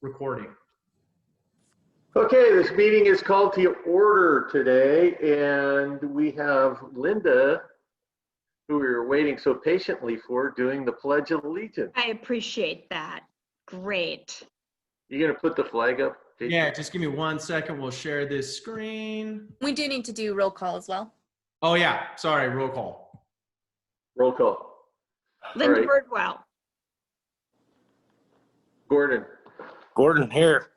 recording. Okay, this meeting is called to order today, and we have Linda, who we were waiting so patiently for, doing the Pledge of Allegiance. I appreciate that. Great. You gonna put the flag up? Jason? Yeah, just give me 1 second. We'll share this screen. We do need to do roll call as well. Oh yeah, sorry, roll call. Roll call. Linda right. Birdwell. Gordon. Gordon here.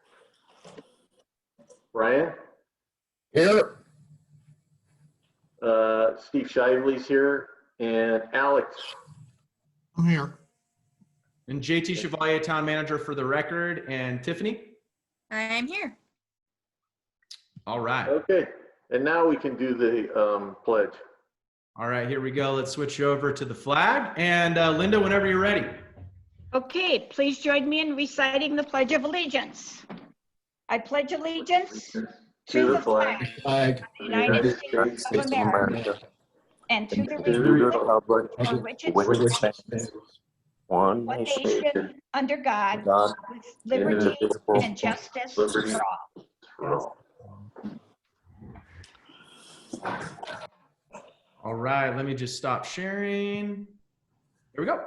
Brian. Here. Steve Shively's here, and Alex. I'm here. And JT Chevalier, town manager for the record, and Tiffany. I'm here. All right. Okay, and now we can do the pledge. All right, here we go. Let's switch over to the flag. And Linda, whenever you're ready. Okay, please join me in reciting the Pledge of Allegiance. I pledge allegiance to the flag of the United States of America and to the republic for which it stands, one nation, under God, with liberty and justice for all. All right, let me just stop sharing. Here we go.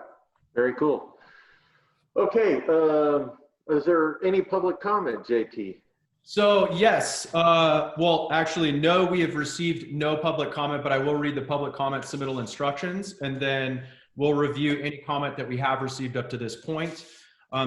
Very cool. Okay, is there any public comment, JT? So yes, well, actually, no, we have received no public comment, but I will read the public comment submittal instructions, and then we'll review any comment that we have received up to this point.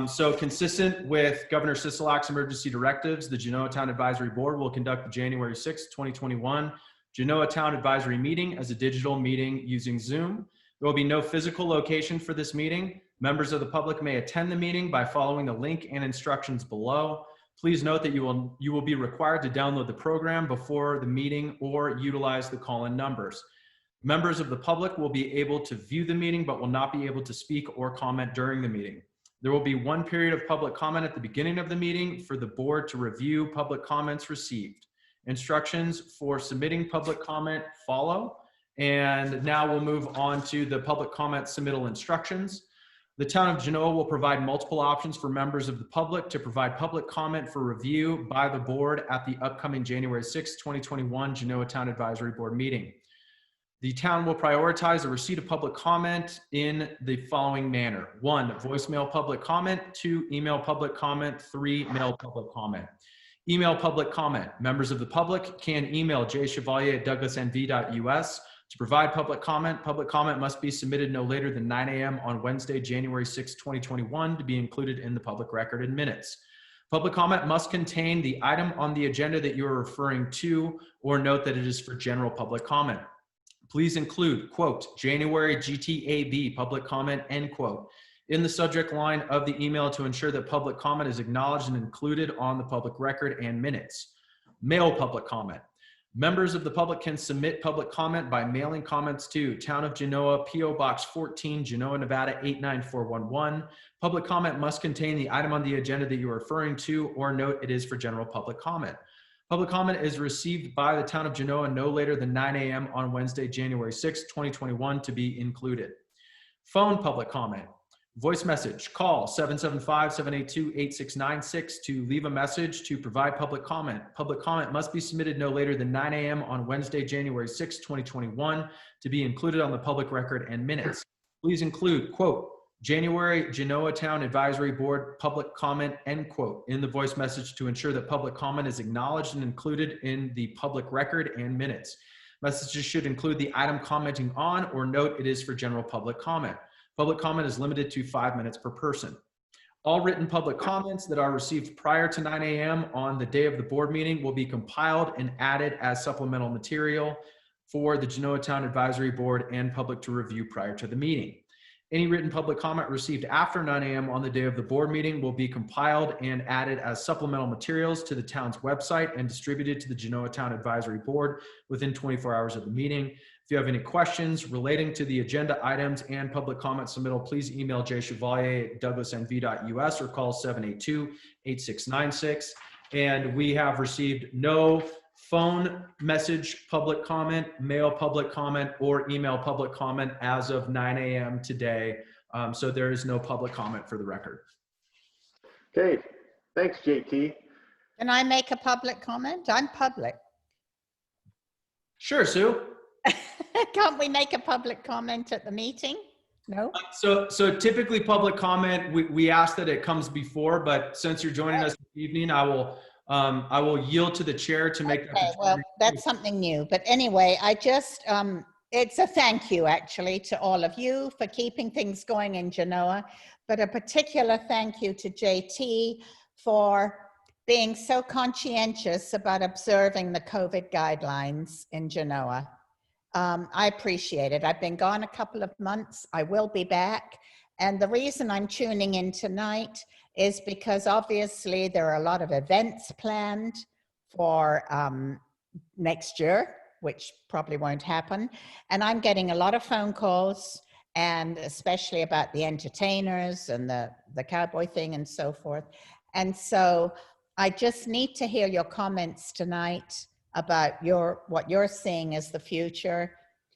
So consistent with Governor Sisolak's emergency directives, the Genoa Town Advisory Board will conduct the January 6, 2021 Genoa Town Advisory Meeting as a digital meeting using Zoom. There will be no physical location for this meeting. Members of the public may attend the meeting by following the link and instructions below. Please note that you will be required to download the program before the meeting or utilize the call-in numbers. Members of the public will be able to view the meeting but will not be able to speak or comment during the meeting. There will be one period of public comment at the beginning of the meeting for the board to review public comments received. Instructions for submitting public comment follow. And now we'll move on to the public comment submittal instructions. The town of Genoa will provide multiple options for members of the public to provide public comment for review by the board at the upcoming January 6, 2021 Genoa Town Advisory Board meeting. The town will prioritize the receipt of public comment in the following manner. 1, voicemail public comment. 2, email public comment. 3, mail public comment. Email public comment. Members of the public can email jchevalier@douglasnv.us to provide public comment. Public comment must be submitted no later than 9 a.m. on Wednesday, January 6, 2021 to be included in the public record and minutes. Public comment must contain the item on the agenda that you are referring to or note that it is for general public comment. Please include, quote, January GTAB public comment, end quote, in the subject line of the email to ensure that public comment is acknowledged and included on the public record and minutes. Mail public comment. Members of the public can submit public comment by mailing comments to Town of Genoa, P.O. Box 14, Genoa, Nevada 89411. Public comment must contain the item on the agenda that you are referring to or note it is for general public comment. Public comment is received by the Town of Genoa no later than 9 a.m. on Wednesday, January 6, 2021 to be included. Phone public comment. Voice message, call 775-782-8696 to leave a message to provide public comment. Public comment must be submitted no later than 9 a.m. on Wednesday, January 6, 2021 to be included on the public record and minutes. Please include, quote, January Genoa Town Advisory Board public comment, end quote, in the voice message to ensure that public comment is acknowledged and included in the public record and minutes. Messages should include the item commenting on or note it is for general public comment. Public comment is limited to 5 minutes per person. All written public comments that are received prior to 9 a.m. on the day of the board meeting will be compiled and added as supplemental material for the Genoa Town Advisory Board and public to review prior to the meeting. Any written public comment received after 9 a.m. on the day of the board meeting will be compiled and added as supplemental materials to the town's website and distributed to the Genoa Town Advisory Board within 24 hours of the meeting. If you have any questions relating to the agenda items and public comment submittal, please email jchevalier@douglasnv.us or call 782-8696. And we have received no phone message public comment, mail public comment, or email public comment as of 9 a.m. today. So there is no public comment for the record. Okay, Thanks, JT. Can I make a public comment? I'm public. Sure, Sue. Can't we make a public comment at the meeting? No? So typically public comment, we ask that it comes before, but since you're joining us this evening, I will yield to the chair to make that Okay, well, that's something new. But anyway, I just, it's a thank you actually to all of you for keeping things going in Genoa, but a particular thank you to JT for being so conscientious about observing the COVID guidelines in Genoa. I appreciate it. I've been gone a couple of months. I will be back. And the reason I'm tuning in tonight is because obviously there are a lot of events planned for next year, which probably won't happen. And I'm getting a lot of phone calls, and especially about the entertainers and the cowboy thing and so forth. And so I just need to hear your comments tonight about what you're seeing as the future,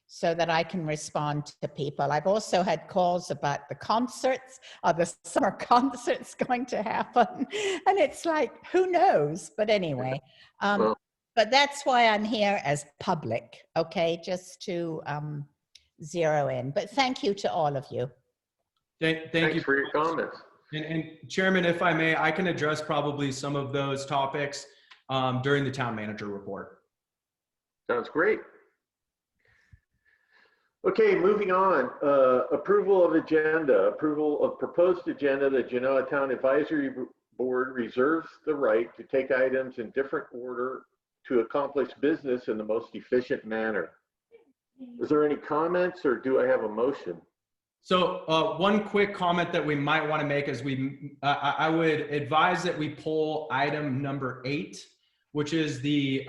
so that I can respond to people. I've also had calls about the concerts, are the summer concerts going to happen? And it's like, who knows? But anyway, but that's why I'm here as public, okay? Just to zero in. But thank you to all of you. Thank Thanks you for your comments. And Chairman, if I may, I can address probably some of those topics during the town manager report. Sounds great. Okay, moving on. Approval of agenda. Approval of proposed agenda. The Genoa Town Advisory Board reserves the right to take items in different order to accomplish business in the most efficient manner. Is there any comments, or do I have a motion? So one quick comment that we might want to make is I would advise that we pull item number 8, which is the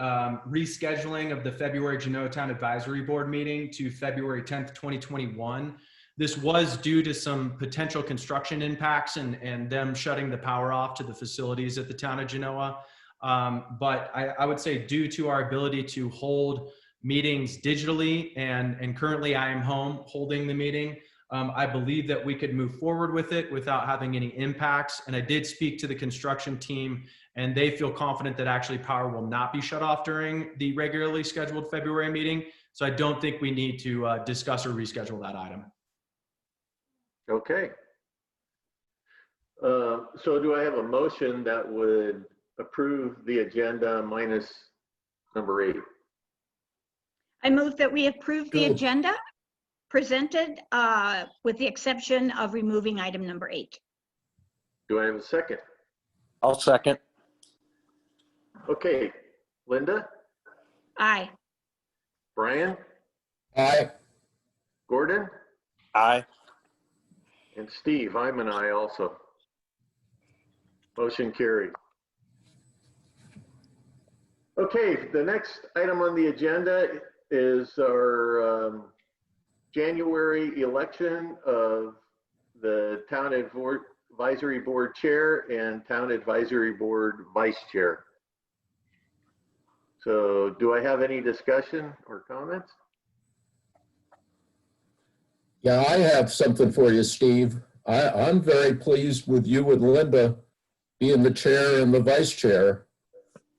rescheduling of the February Genoa Town Advisory Board meeting to February 10th, 2021. This was due to some potential construction impacts and them shutting the power off to the facilities at the town of Genoa. But I would say due to our ability to hold meetings digitally, and currently I am home holding the meeting, I believe that we could move forward with it without having any impacts. And I did speak to the construction team, and they feel confident that actually power will not be shut off during the regularly scheduled February meeting. So I don't think we need to discuss or reschedule that item. Okay. So do I have a motion that would approve the agenda minus number 8? I move that we approve the agenda presented with the exception of removing item number 8. Do I have a second? I'll second. Okay, Linda, Aye. Brian, Aye. Gordon, Aye. and Steve. I'm an aye also. Motion carried. Okay, the next item on the agenda is our January election of the Town Advisory Board Chair and Town Advisory Board Vice Chair. So do I have any discussion or comments? Yeah, I have something for you, Steve. I'm very pleased with you and Linda being the chair and the vice chair.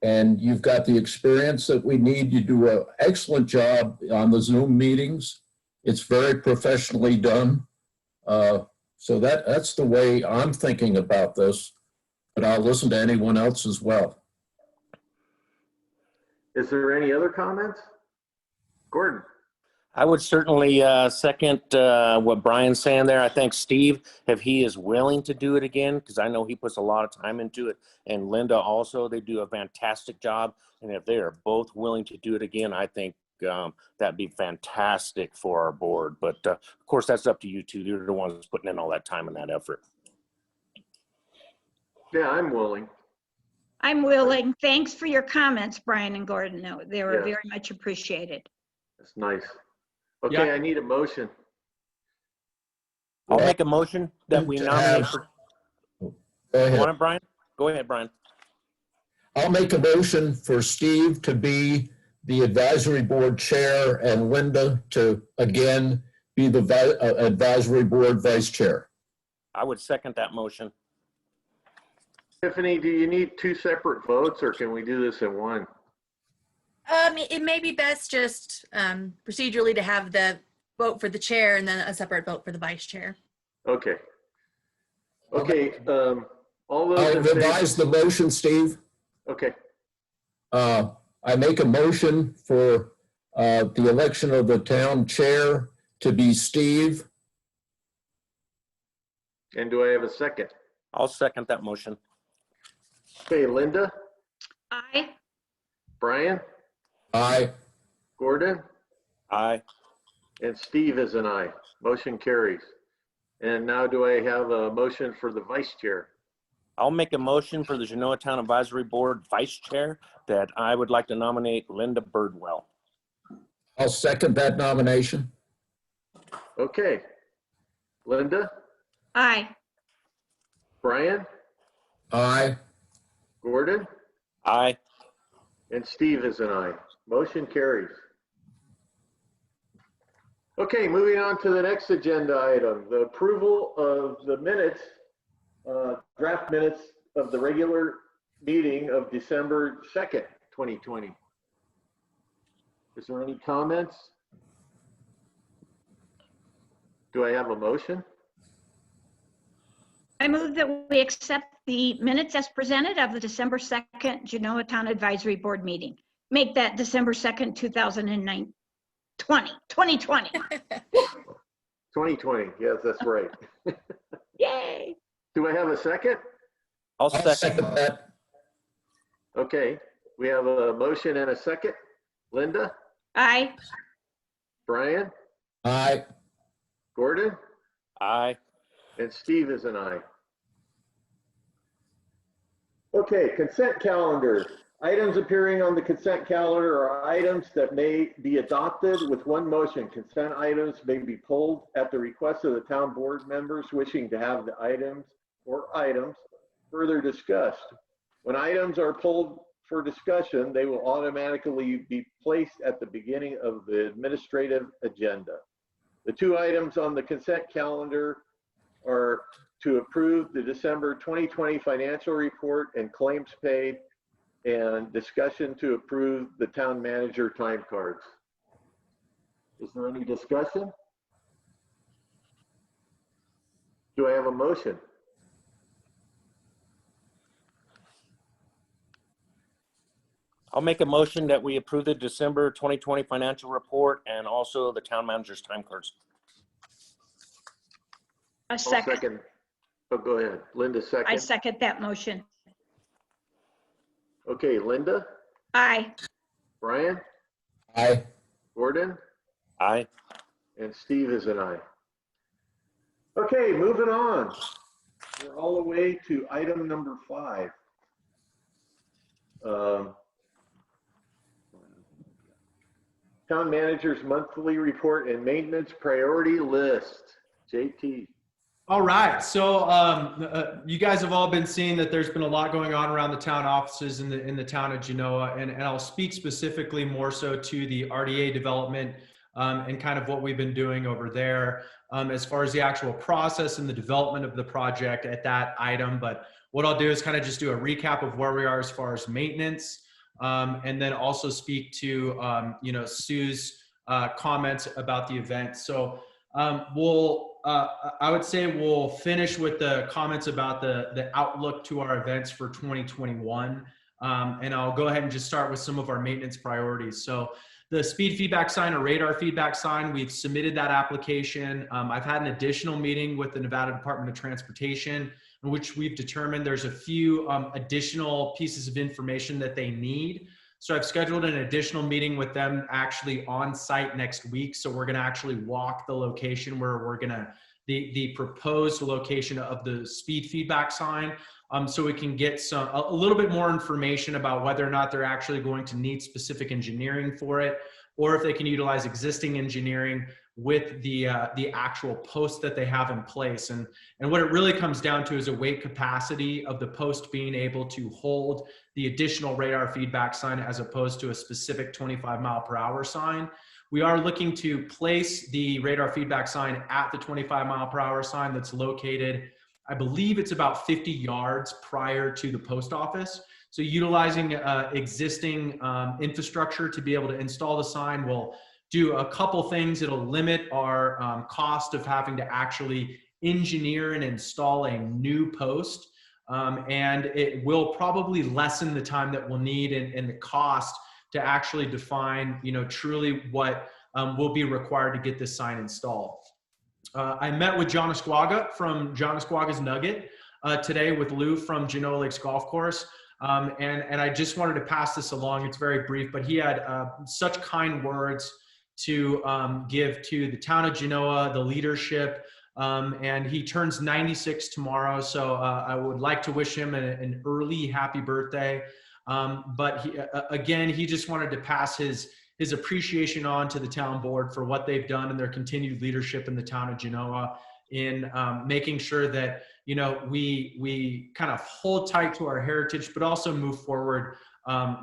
And you've got the experience that we need. You do an excellent job on the Zoom meetings. It's very professionally done. So that's the way I'm thinking about this, but I'll listen to anyone else as well. Is there any other comments? Gordon? I would certainly second what Brian's saying there. I think Steve, if he is willing to do it again, because I know he puts a lot of time into it, and Linda also, they do a fantastic job. And if they are both willing to do it again, I think that'd be fantastic for our board. But of course, that's up to you two. You're the ones putting in all that time and that effort. Yeah, I'm willing. I'm willing. Thanks for your comments, Brian and Gordon. No, they were Yeah. very much appreciated. That's nice. Okay, Yeah. I need a motion. I'll make a motion that we nominate for. Go You ahead. want it, Brian? Go ahead, Brian. I'll make a motion for Steve to be the advisory board chair and Linda to again be the advisory board vice chair. I would second that motion. Tiffany, do you need two separate votes or can we do this in one? It may be best just procedurally to have the vote for the chair and then a separate vote for the vice chair. Okay. Okay, all those I'll in favor? revise the motion, Steve. Okay, I make a motion for the election of the town chair to be Steve. and do I have a second? I'll second that motion. Okay, Linda, Aye. Brian, Aye. Gordon, Aye. and Steve is an aye. Motion carries. And now do I have a motion for the vice chair? I'll make a motion for the Genoa Town Advisory Board Vice Chair that I would like to nominate Linda Birdwell. I'll second that nomination. Okay. Linda, Aye. Brian, Aye. Gordon, Aye. and Steve is an aye. Motion carries. Okay, moving on to the next agenda item, the approval of the minutes, draft minutes of the regular meeting of December 2nd, 2020. Is there any comments? Do I have a motion? I move that we accept the minutes as presented of the December 2nd Genoa Town Advisory Board meeting. Make that December 2nd, 2020. 2020. 2020, yes, that's right. Yay. Do I have a second? I'll I'll second. second that. Okay, we have a motion and a second. Linda, Aye. Brian, Aye. Gordon, Aye. and Steve is an aye. Okay, consent calendar. Items appearing on the consent calendar are items that may be adopted with one motion. Consent items may be pulled at the request of the town board members wishing to have the items further discussed. When items are pulled for discussion, they will automatically be placed at the beginning of the administrative agenda. The two items on the consent calendar are to approve the December 2020 financial report and claims paid, and discussion to approve the town manager time cards. Is there any discussion? Do I have a motion? I'll make a motion that we approve the December 2020 financial report and also the town manager's time cards. A I'll second. Oh, go ahead. Linda, I second. second that motion. Okay, Linda, Aye. Brian, Aye. Gordon, Aye. and Steve is an aye. Okay, moving on. We're all the way to item number 5. Town manager's monthly report and maintenance priority list. JT. All right. So you guys have all been seeing that there's been a lot going on around the town offices in the town of Genoa, and I'll speak specifically more so to the RDA development and kind of what we've been doing over there as far as the actual process and the development of the project at that item. But what I'll do is kind of just do a recap of where we are as far as maintenance, and then also speak to Sue's comments about the event. So I would say we'll finish with the comments about the outlook to our events for 2021. And I'll go ahead and just start with some of our maintenance priorities. So the speed feedback sign or radar feedback sign, we've submitted that application. I've had an additional meeting with the Nevada Department of Transportation in which we've determined there's a few additional pieces of information that they need. So I've scheduled an additional meeting with them actually on site next week. So we're going to actually walk the location where we're going to, the proposed location of the speed feedback sign, so we can get a little bit more information about whether or not they're actually going to need specific engineering for it, or if they can utilize existing engineering with the actual post that they have in place. And what it really comes down to is a weight capacity of the post being able to hold the additional radar feedback sign as opposed to a specific 25-mile-per-hour sign. We are looking to place the radar feedback sign at the 25-mile-per-hour sign that's located I believe it's about 50 yards prior to the post office. So utilizing existing infrastructure to be able to install the sign will do a couple things. It'll limit our cost of having to actually engineer and install a new post. And it will probably lessen the time that we'll need and the cost to actually define, truly what will be required to get this sign installed. I met with John Esquaga from John Esquaga's Nugget today with Lou from Genoa Lakes Golf Course. And I just wanted to pass this along. It's very brief, but he had such kind words to give to the town of Genoa, the leadership, and he turns 96 tomorrow. So I would like to wish him an early happy birthday. But he just wanted to pass his appreciation on to the town board for what they've done and their continued leadership in the town of Genoa in making sure that, we kind of hold tight to our heritage, but also move forward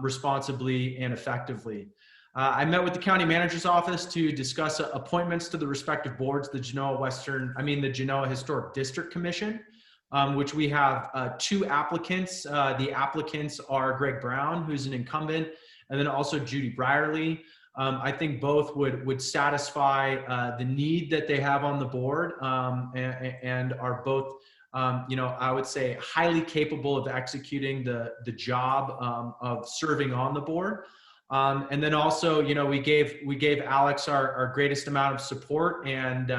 responsibly and effectively. I met with the county manager's office to discuss appointments to the respective boards, the Genoa Historic District Commission, which we have 2 applicants. The applicants are Greg Brown, who's an incumbent, and then also Judy Brierly. I think both would satisfy the need that they have on the board and are both, I would say highly capable of executing the job of serving on the board. And then also, we gave Alex our greatest amount of support. And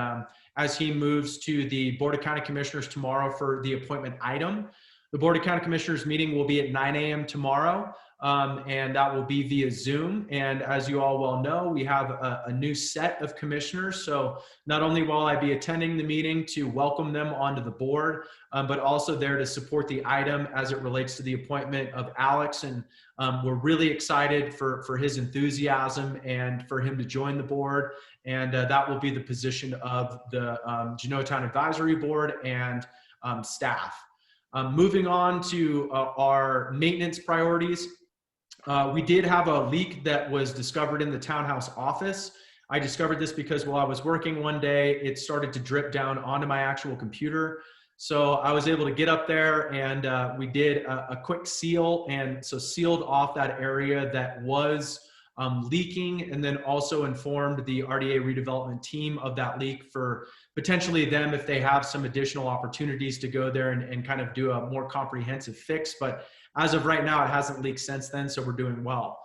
as he moves to the Board of County Commissioners tomorrow for the appointment item, the Board of County Commissioners meeting will be at 9 a.m. tomorrow. And that will be via Zoom. And as you all well know, we have a new set of commissioners. So not only will I be attending the meeting to welcome them onto the board, but also there to support the item as it relates to the appointment of Alex. And we're really excited for his enthusiasm and for him to join the board. And that will be the position of the Genoa Town Advisory Board and staff. Moving on to our maintenance priorities. We did have a leak that was discovered in the townhouse office. I discovered this because while I was working one day, it started to drip down onto my actual computer. So I was able to get up there and we did a quick seal, and so sealed off that area that was leaking, and then also informed the RDA redevelopment team of that leak for potentially them if they have some additional opportunities to go there and kind of do a more comprehensive fix. But as of right now, it hasn't leaked since then, so we're doing well.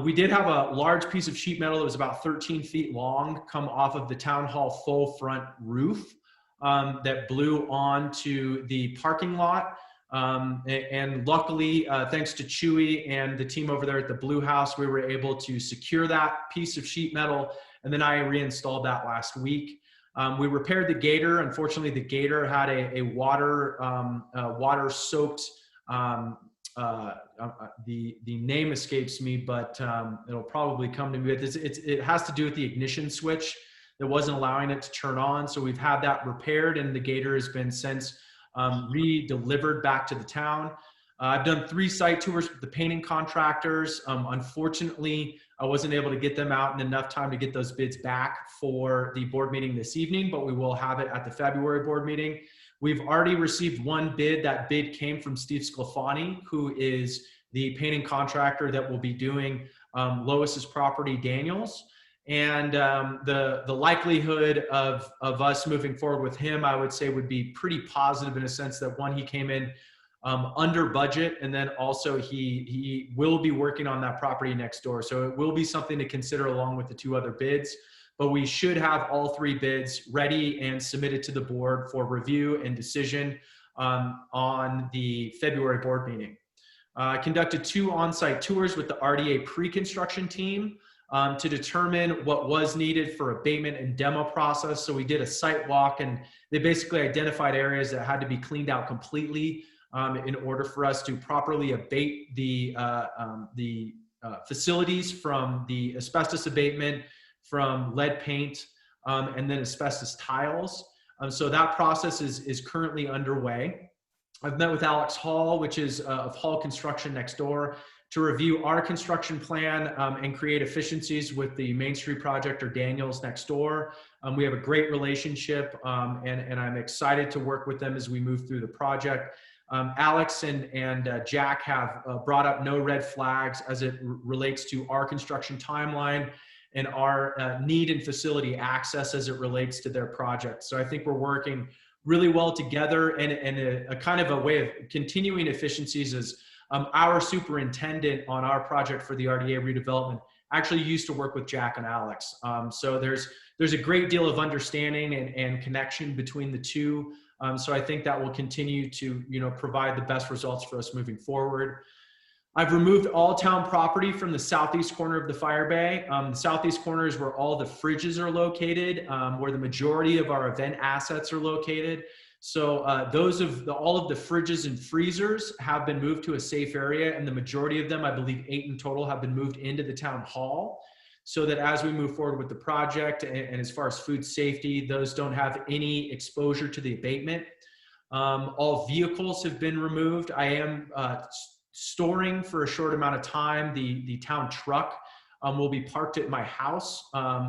We did have a large piece of sheet metal that was about 13 feet long come off of the town hall full front roof that blew onto the parking lot. And luckily, thanks to Chewy and the team over there at the Blue House, we were able to secure that piece of sheet metal, and then I reinstalled that last week. We repaired the gator. Unfortunately, the gator had a water-soaked, the name escapes me, but it'll probably come to me. It has to do with the ignition switch that wasn't allowing it to turn on. So we've had that repaired, and the gator has been since re-delivered back to the town. I've done 3 site tours with the painting contractors. Unfortunately, I wasn't able to get them out in enough time to get those bids back for the board meeting this evening, but we will have it at the February board meeting. We've already received 1 bid. That bid came from Steve Sclafani, who is the painting contractor that will be doing Lois's property, Daniels. And the likelihood of us moving forward with him, I would say, would be pretty positive in a sense that, one, he came in under budget, and then also he will be working on that property next door. So it will be something to consider along with the 2 other bids, but we should have all 3 bids ready and submitted to the board for review and decision on the February board meeting. I conducted 2 on-site tours with the RDA pre-construction team to determine what was needed for abatement and demo process. So we did a site walk, and they basically identified areas that had to be cleaned out completely in order for us to properly abate the facilities from the asbestos abatement, from lead paint, and then asbestos tiles. So that process is currently underway. I've met with Alex Hall, which is of Hall Construction next door, to review our construction plan and create efficiencies with the Main Street project or Daniels next door. We have a great relationship and I'm excited to work with them as we move through the project. Alex and Jack have brought up no red flags as it relates to our construction timeline and our need and facility access as it relates to their project. So I think we're working really well together, and a kind of a way of continuing efficiencies is our superintendent on our project for the RDA redevelopment actually used to work with Jack and Alex. So there's a great deal of understanding and connection between the two. So I think that will continue to, provide the best results for us moving forward. I've removed all town property from the southeast corner of the fire bay. The southeast corner is where all the fridges are located, where the majority of our event assets are located. So all of the fridges and freezers have been moved to a safe area, and the majority of them, I believe 8 in total, have been moved into the town hall, so that as we move forward with the project and as far as food safety, those don't have any exposure to the abatement. All vehicles have been removed. I am storing for a short amount of time. The town truck will be parked at my house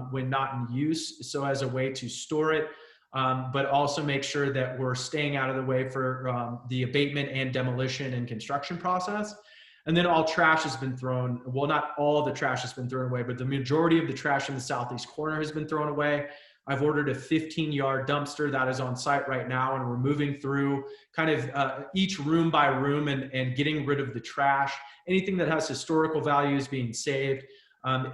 when not in use, so as a way to store it, but also make sure that we're staying out of the way for the abatement and demolition and construction process. And then all trash has been thrown. Well, not all of the trash has been thrown away, but the majority of the trash in the southeast corner has been thrown away. I've ordered a 15-yard dumpster that is on site right now, and we're moving through kind of each room by room and getting rid of the trash. Anything that has historical value is being saved.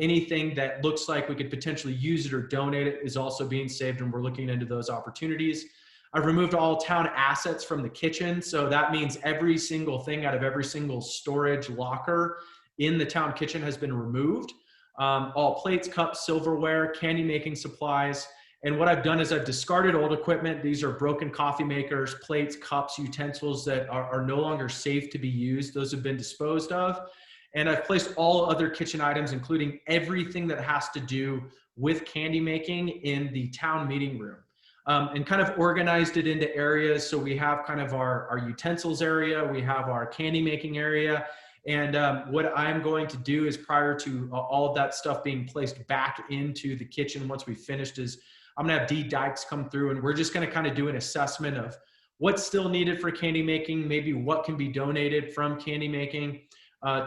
Anything that looks like we could potentially use it or donate it is also being saved, and we're looking into those opportunities. I've removed all town assets from the kitchen. So that means every single thing out of every single storage locker in the town kitchen has been removed. All plates, cups, silverware, candy making supplies. And what I've done is I've discarded old equipment. These are broken coffee makers, plates, cups, utensils that are no longer safe to be used. Those have been disposed of. And I've placed all other kitchen items, including everything that has to do with candy making, in the town meeting room. And kind of organized it into areas. So we have kind of our utensils area, we have our candy making area. And what I'm going to do is, prior to all of that stuff being placed back into the kitchen once we finished, is I'm gonna have Dee Dykes come through, and we're just gonna kind of do an assessment of what's still needed for candy making, maybe what can be donated from candy making,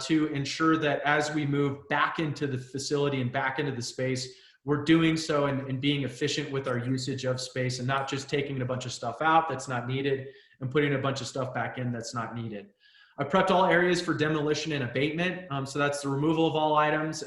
to ensure that as we move back into the facility and back into the space, we're doing so and being efficient with our usage of space, and not just taking a bunch of stuff out that's not needed and putting a bunch of stuff back in that's not needed. I prepped all areas for demolition and abatement. So that's the removal of all items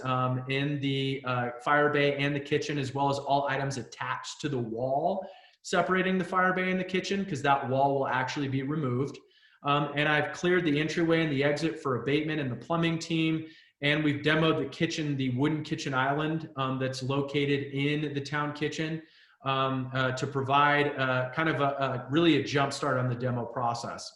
in the fire bay and the kitchen, as well as all items attached to the wall separating the fire bay and the kitchen, because that wall will actually be removed. And I've cleared the entryway and the exit for abatement and the plumbing team. And we've demoed the kitchen, the wooden kitchen island that's located in the town kitchen to provide kind of really a jump start on the demo process.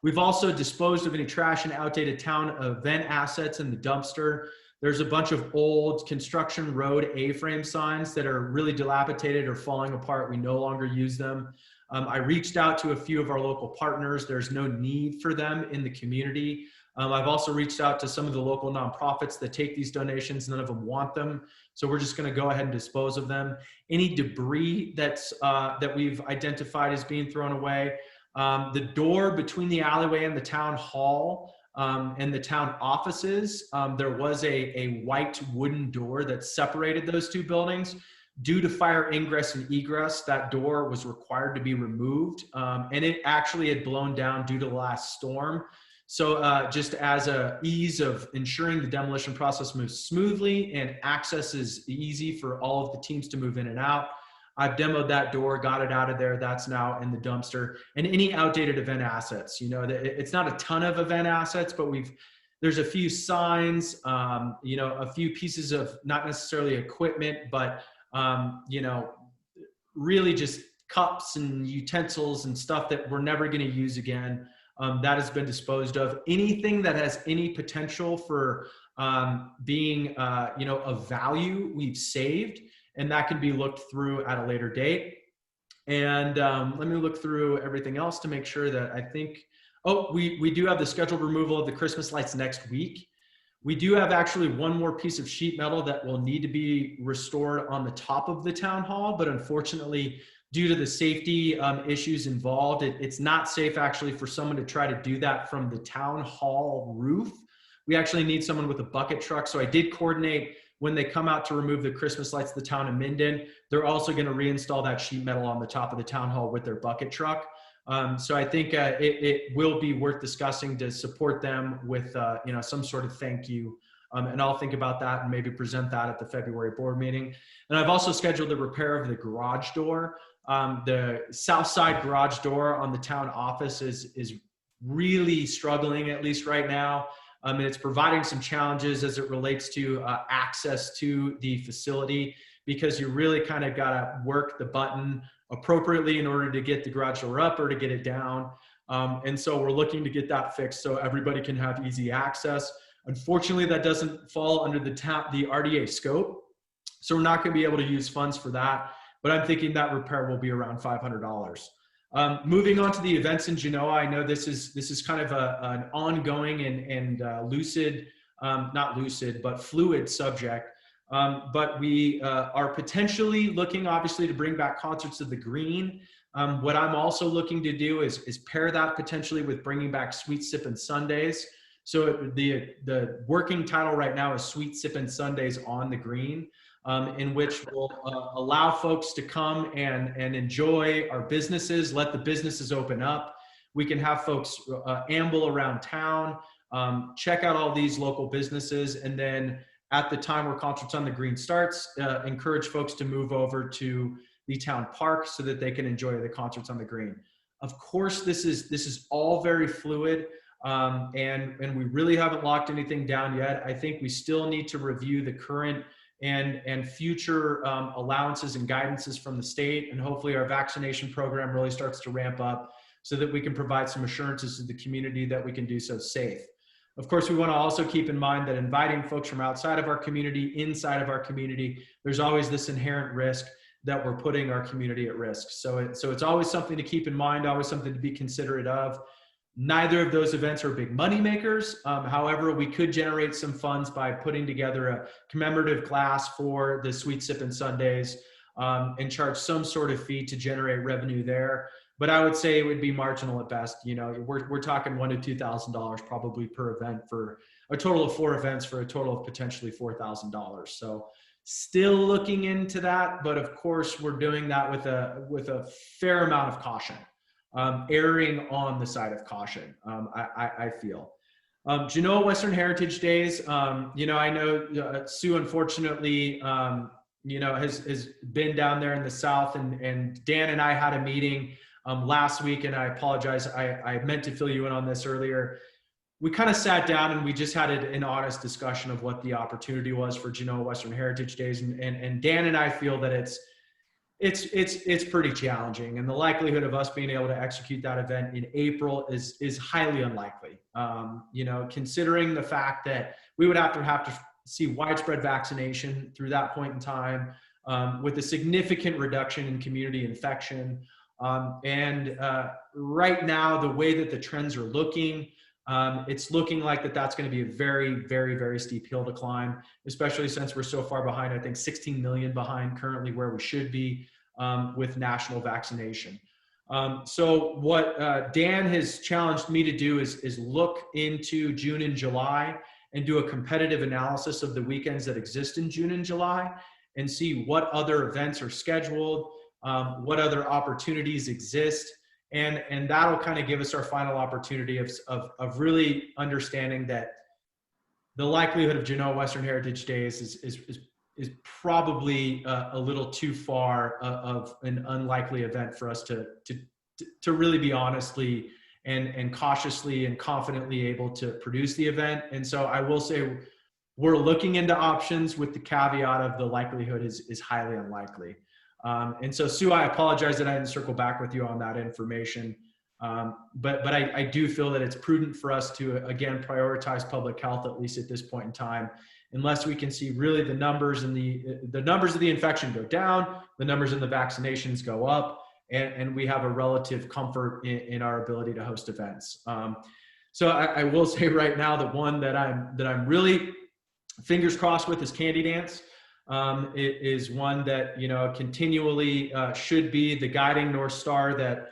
We've also disposed of any trash and outdated town event assets in the dumpster. There's a bunch of old construction road A-frame signs that are really dilapidated or falling apart. We no longer use them. I reached out to a few of our local partners. There's no need for them in the community. I've also reached out to some of the local nonprofits that take these donations. None of them want them. So we're just going to go ahead and dispose of them. Any debris that we've identified as being thrown away. The door between the alleyway and the town hall and the town offices, there was a white wooden door that separated those two buildings. Due to fire ingress and egress, that door was required to be removed, and it actually had blown down due to the last storm. So just as a ease of ensuring the demolition process moves smoothly and access is easy for all of the teams to move in and out, I've demoed that door, got it out of there. That's now in the dumpster. And any outdated event assets, it's not a ton of event assets, but there's a few signs, a few pieces of not necessarily equipment, but really just cups and utensils and stuff that we're never going to use again. That has been disposed of. Anything that has any potential for being, of value, we've saved, and that can be looked through at a later date. And let me look through everything else to make sure that I think Oh, we do have the scheduled removal of the Christmas lights next week. We do have actually one more piece of sheet metal that will need to be restored on the top of the town hall, but unfortunately, due to the safety issues involved, it's not safe actually for someone to try to do that from the town hall roof. We actually need someone with a bucket truck. So I did coordinate when they come out to remove the Christmas lights, the town of Minden, they're also going to reinstall that sheet metal on the top of the town hall with their bucket truck. So I think it will be worth discussing to support them with some sort of thank you. And I'll think about that and maybe present that at the February board meeting. And I've also scheduled the repair of the garage door. The south side garage door on the town office is really struggling, at least right now. And it's providing some challenges as it relates to access to the facility, because you really kind of got to work the button appropriately in order to get the garage door up or to get it down. And so we're looking to get that fixed so everybody can have easy access. Unfortunately, that doesn't fall under the RDA scope. So we're not going to be able to use funds for that, but I'm thinking that repair will be around $500. Moving on to the events in Genoa, I know this is kind of an ongoing and not lucid, but fluid subject. But we are potentially looking, obviously, to bring back concerts of the Green. What I'm also looking to do is pair that potentially with bringing back Sweet Sippin' Sundays. So the working title right now is Sweet Sippin' Sundays on the Green, in which will allow folks to come and enjoy our businesses, let the businesses open up. We can have folks amble around town, check out all these local businesses, and then at the time where Concerts on the Green starts, encourage folks to move over to the town park so that they can enjoy the Concerts on the Green. Of course, this is all very fluid, and we really haven't locked anything down yet. I think we still need to review the current and future allowances and guidances from the state, and hopefully our vaccination program really starts to ramp up so that we can provide some assurances to the community that we can do so safe. Of course, we want to also keep in mind that inviting folks from outside of our community, inside of our community, there's always this inherent risk that we're putting our community at risk. So it's always something to keep in mind, always something to be considerate of. Neither of those events are big money makers. However, we could generate some funds by putting together a commemorative class for the Sweet Sippin' Sundays and charge some sort of fee to generate revenue there. But I would say it would be marginal at best. You know, we're talking $1,000 to $2,000 probably per event for a total of 4 events for a total of potentially $4,000. So still looking into that, but of course we're doing that with a fair amount of caution, erring on the side of caution. I feel. Genoa Western Heritage Days. I know Sue unfortunately has been down there in the South, and Dan and I had a meeting last week, and I apologize. I meant to fill you in on this earlier. We kind of sat down and we just had an honest discussion of what the opportunity was for Genoa Western Heritage Days. And Dan and I feel that it's pretty challenging, and the likelihood of us being able to execute that event in April is highly unlikely. Considering the fact that we would have to see widespread vaccination through that point in time, with a significant reduction in community infection. And right now, the way that the trends are looking, it's looking like that's going to be a very, very, very steep hill to climb, especially since we're so far behind. I think 16 million behind currently where we should be with national vaccination. So what Dan has challenged me to do is look into June and July and do a competitive analysis of the weekends that exist in June and July and see what other events are scheduled, what other opportunities exist. And that'll kind of give us our final opportunity of really understanding that the likelihood of Genoa Western Heritage Days is probably a little too far of an unlikely event for us to really be honestly and cautiously and confidently able to produce the event. And so I will say we're looking into options with the caveat of the likelihood is highly unlikely. And so, Sue, I apologize that I didn't circle back with you on that information. But I do feel that it's prudent for us to, again, prioritize public health, at least at this point in time, unless we can see really the numbers and the numbers of the infection go down, the numbers of the vaccinations go up, and we have a relative comfort in our ability to host events. So I will say right now that one that I'm really fingers crossed with is Candy Dance. It is one that, you know, continually should be the guiding North Star that,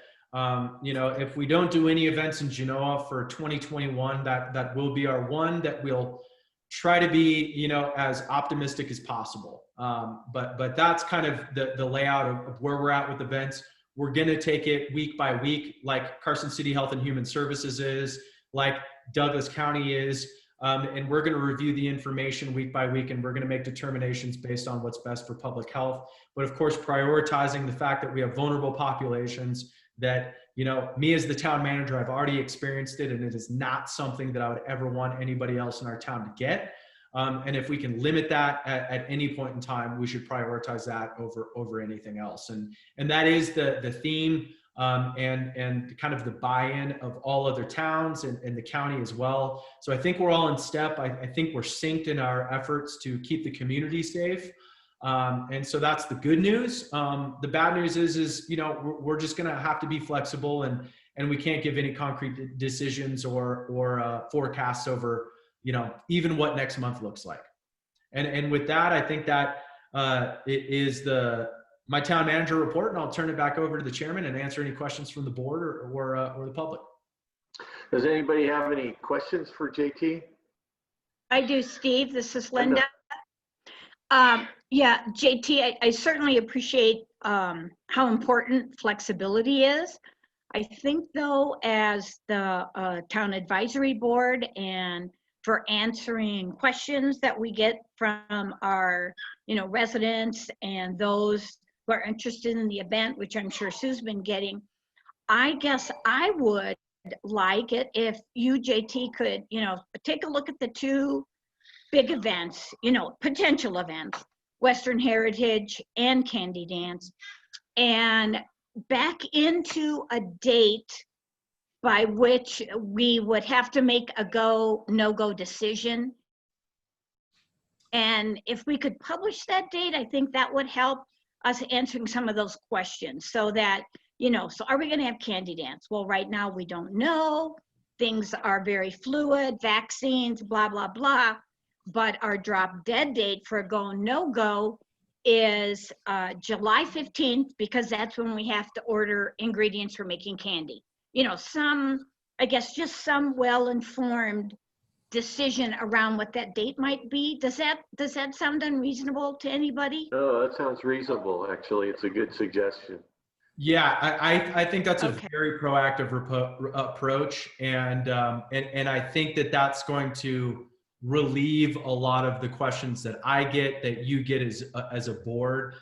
you know, if we don't do any events in Genoa for 2021, that will be our one that we'll try to be, you know, as optimistic as possible. But that's kind of the layout of where we're at with events. We're going to take it week by week, like Carson City Health and Human Services is, like Douglas County is. And we're going to review the information week by week, and we're going to make determinations based on what's best for public health. But of course, prioritizing the fact that we have vulnerable populations that, you know, me as the town manager, I've already experienced it, and it is not something that I would ever want anybody else in our town to get. And if we can limit that at any point in time, we should prioritize that over anything else. And that is the theme. And kind of the buy-in of all other towns and the county as well. So I think we're all in step. I think we're synced in our efforts to keep the community safe. And so that's the good news. The bad news is, you know, we're just going to have to be flexible, and we can't give any concrete decisions or forecasts over, you know, even what next month looks like. And with that, I think that it is my town manager report, and I'll turn it back over to the chairman and answer any questions from the board or the public. Does anybody have any questions for JT? I do, Steve. This is Linda. Yeah, JT, I certainly appreciate how important flexibility is. I think, though, as the town advisory board and for answering questions that we get from our, you know, residents and those who are interested in the event, which I'm sure Sue's been getting, I guess I would like it if you, JT, could, you know, take a look at the two big events, you know, potential events, Western Heritage and Candy Dance, and back into a date by which we would have to make a go, no-go decision. And if we could publish that date, I think that would help us answering some of those questions, so that, you know, so are we going to have Candy Dance? Well, right now we don't know. Things are very fluid, vaccines, blah, blah, blah. But our drop dead date for a go, no go is July 15th, because that's when we have to order ingredients for making candy. You know, I guess just some well-informed decision around what that date might be. Does that sound unreasonable to anybody? No, that sounds reasonable. Actually, it's a good suggestion. Yeah, I think that's a very proactive approach, and I think that that's going to relieve a lot of the questions that I get, that you get as a board.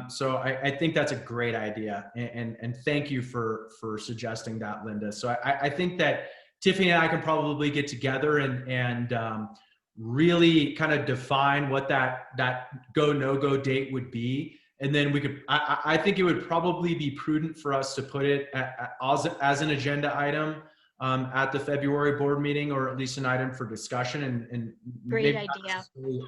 So I think that's a great idea, and thank you for suggesting that, Linda. So I think that Tiffany and I can probably get together and really kind of define what that go no go date would be, and then we could. I think it would probably be prudent for us to put it as an agenda item at the February board meeting, or at least an item for discussion and Great maybe idea.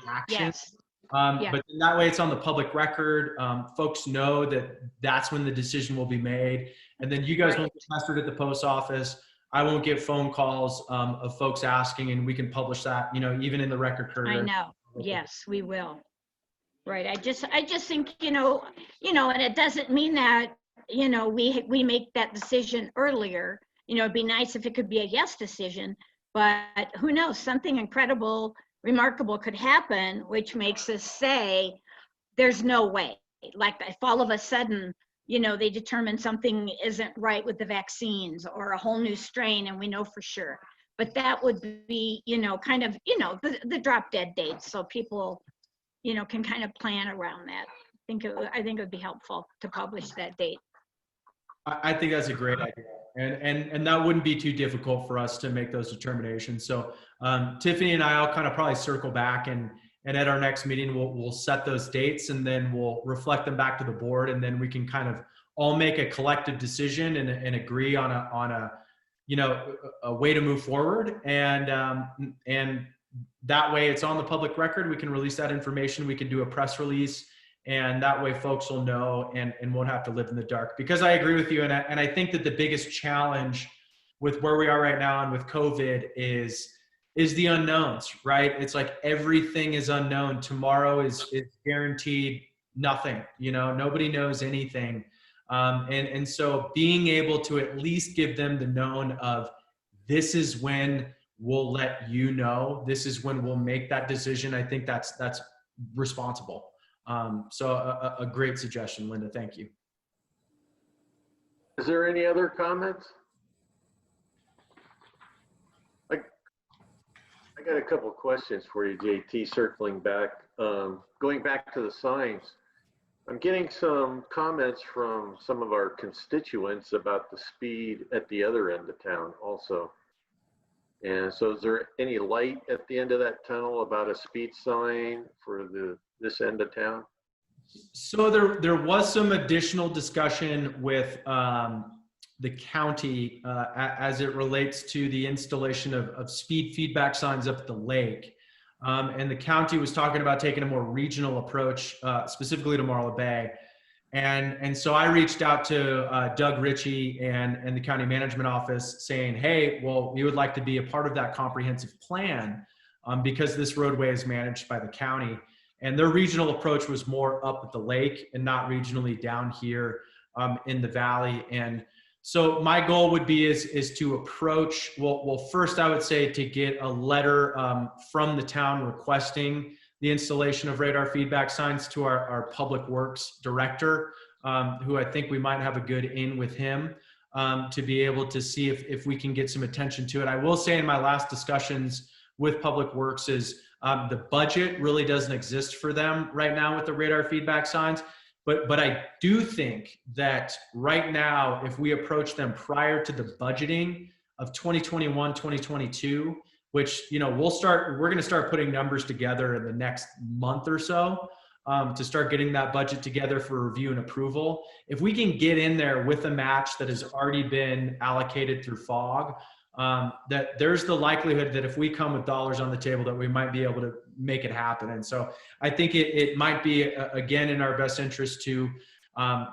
action. Yes. Yeah. But that way it's on the public record. Folks know that that's when the decision will be made. And then you guys won't get pestered at the post office. I won't get phone calls of folks asking, and we can publish that, you know, even in the record courier. I know. Yes, we will. Right. I just think, you know, and it doesn't mean that, you know, we make that decision earlier. You know, it'd be nice if it could be a yes decision, but who knows, something incredible, remarkable could happen, which makes us say there's no way. Like if all of a sudden, you know, they determine something isn't right with the vaccines or a whole new strain, and we know for sure. But that would be, you know, kind of, you know, the drop dead dates, so people, you know, can kind of plan around that. I think it would be helpful to publish that date. I think that's a great idea. And that wouldn't be too difficult for us to make those determinations. So Tiffany and I will kind of probably circle back, and at our next meeting, we'll set those dates, and then we'll reflect them back to the board, and then we can kind of all make a collective decision and agree on a you know, a way to move forward. And that way it's on the public record. We can release that information. We can do a press release And that way folks will know and won't have to live in the dark. Because I agree with you. And I think that the biggest challenge with where we are right now and with COVID is the unknowns, right? It's like everything is unknown. Tomorrow is guaranteed nothing, nobody knows anything. And so being able to at least give them the known of, this is when we'll let you know, this is when we'll make that decision. I think that's responsible. So a great suggestion, Linda. Thank you. Is there any other comments? I got a couple of questions for you, JT, circling back. Going back to the signs, I'm getting some comments from some of our constituents about the speed at the other end of town also. And so is there any light at the end of that tunnel about a speed sign for this end of town? So there was some additional discussion with the county as it relates to the installation of speed feedback signs up at the lake. And the county was talking about taking a more regional approach, specifically to Marla Bay. And so I reached out to Doug Ritchie and the county management office saying, hey, well, we would like to be a part of that comprehensive plan because this roadway is managed by the county. And their regional approach was more up at the lake and not regionally down here in the valley. And so my goal would be is to approach, well, first I would say to get a letter from the town requesting the installation of radar feedback signs to our public works director, who I think we might have a good in with him to be able to see if we can get some attention to it. I will say in my last discussions with public works is the budget really doesn't exist for them right now with the radar feedback signs. But I do think that right now, if we approach them prior to the budgeting of 2021, 2022, which, we're going to start putting numbers together in the next month or so to start getting that budget together for review and approval. If we can get in there with a match that has already been allocated through FOG, that there's the likelihood that if we come with dollars on the table that we might be able to make it happen. And so I think it might be, again, in our best interest to,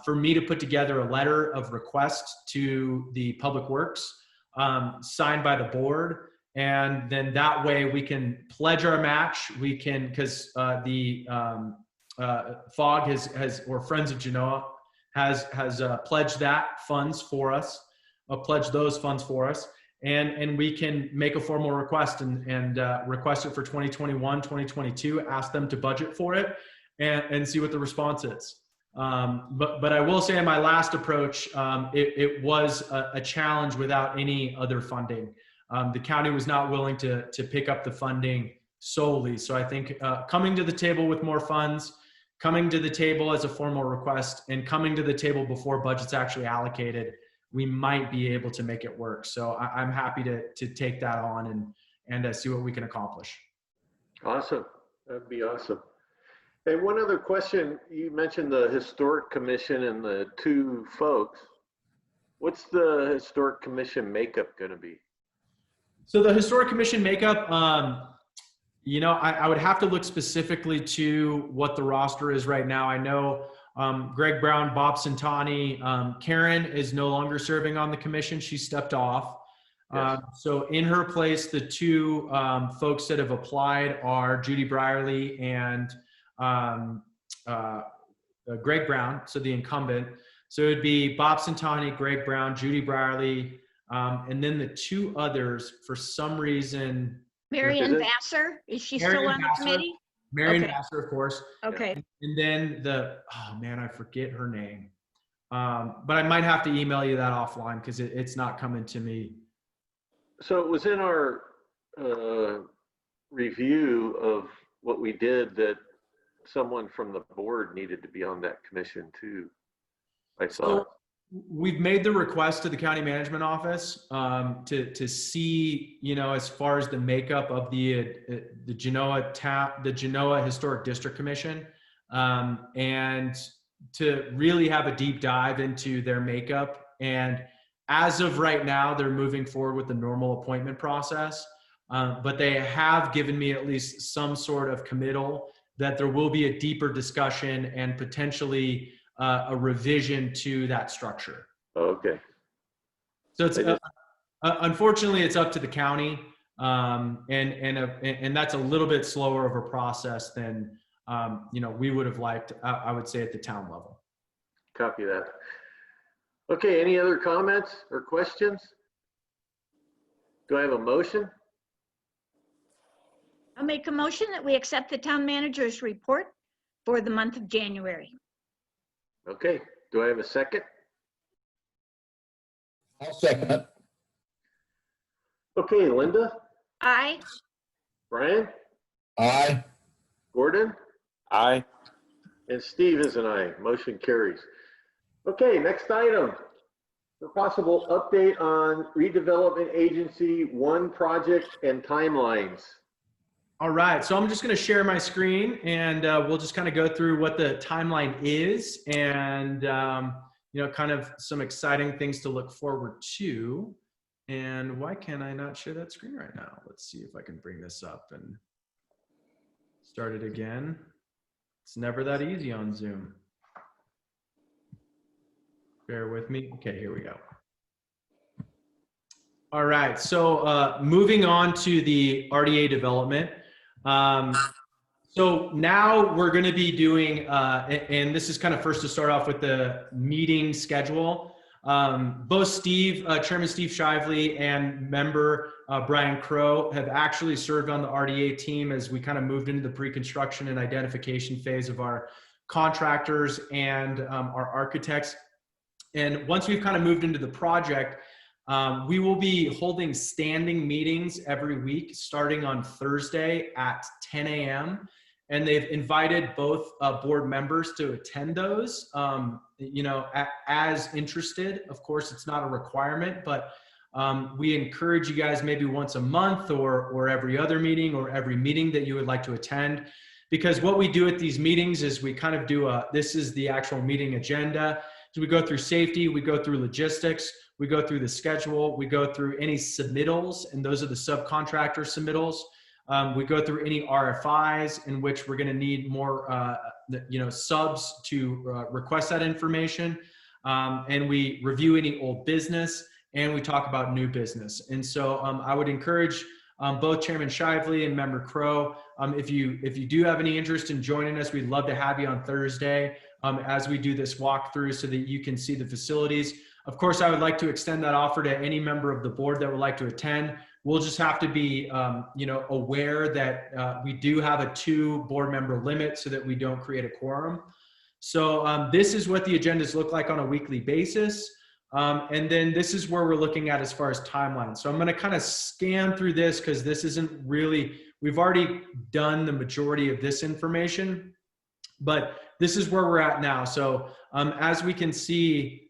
for me to put together a letter of request to the Public Works signed by the board. And then that way we can pledge our match. We can, because the FOG has, or Friends of Genoa has pledged that funds for us, pledged those funds for us. And we can make a formal request and request it for 2021, 2022, ask them to budget for it and see what the response is. But I will say in my last approach, it was a challenge without any other funding. The county was not willing to pick up the funding solely. So I think coming to the table with more funds, coming to the table as a formal request, and coming to the table before budget's actually allocated, we might be able to make it work. So I'm happy to take that on and see what we can accomplish. Awesome. That'd be awesome. Hey, one other question. You mentioned the Historic Commission and the two folks. What's the Historic Commission makeup going to be? So the Historic Commission makeup, I would have to look specifically to what the roster is right now. I know Greg Brown, Bob Santani, Karen is no longer serving on the commission. She stepped off. Yes. So in her place, the two folks that have applied are Judy Brierly and Greg Brown, so the incumbent. So it would be Bob Santani, Greg Brown, Judy Brierly, and then the two others, for some reason. Marion Vassar, is she still on the committee? Marion Okay. Vassar, of course. Okay. And then I forget her name. But I might have to email you that offline because it's not coming to me. So it was in our review of what we did that someone from the board needed to be on that commission too, I thought. So we've made the request to the county management office to see, as far as the makeup of the Genoa Historic District Commission, and to really have a deep dive into their makeup. And as of right now, they're moving forward with the normal appointment process, but they have given me at least some sort of committal that there will be a deeper discussion and potentially a revision to that structure. Okay. So it's unfortunately it's up to the county, and that's a little bit slower of a process than we would have liked. I would say at the town level. Copy that. Okay, any other comments or questions? Do I have a motion? I'll make a motion that we accept the town manager's report for the month of January. Okay, do I have a second? I'll second it. Okay, Linda, Aye. Brian, Aye. Gordon, Aye. and Steve is an aye. Motion carries. Okay, next item. For possible update on redevelopment agency 1 project and timelines. All right, so I'm just going to share my screen, and we'll just kind of go through what the timeline is, and kind of some exciting things to look forward to. And why can I not share that screen right now? Let's see if I can bring this up and start it again. It's never that easy on Zoom. Bear with me. Okay, here we go. All right, so moving on to the RDA development. So now we're going to be doing, and this is kind of first to start off with the meeting schedule. Both Chairman Steve Shively and member Brian Crow have actually served on the RDA team as we kind of moved into the pre-construction and identification phase of our contractors and our architects. And once we've kind of moved into the project, we will be holding standing meetings every week starting on Thursday at 10 a.m. And they've invited both board members to attend those, as interested. Of course, it's not a requirement, but we encourage you guys maybe once a month or every other meeting or every meeting that you would like to attend. Because what we do at these meetings is we kind of do this is the actual meeting agenda. So we go through safety, we go through logistics, we go through the schedule, we go through any submittals, and those are the subcontractor submittals. We go through any RFIs in which we're going to need more, subs to request that information. And we review any old business, and we talk about new business. And so I would encourage both Chairman Shively and Member Crow, if you do have any interest in joining us, we'd love to have you on Thursday as we do this walkthrough so that you can see the facilities. Of course, I would like to extend that offer to any member of the board that would like to attend. We'll just have to be, aware that we do have a 2 board member limit so that we don't create a quorum. So this is what the agendas look like on a weekly basis. And then this is where we're looking at as far as timeline. So I'm going to kind of scan through this because this isn't really, we've already done the majority of this information, but this is where we're at now. So as we can see,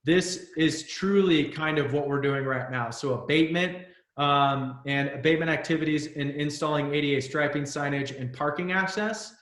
this is truly kind of what we're doing right now. So abatement and abatement activities in installing ADA striping, signage, and parking access.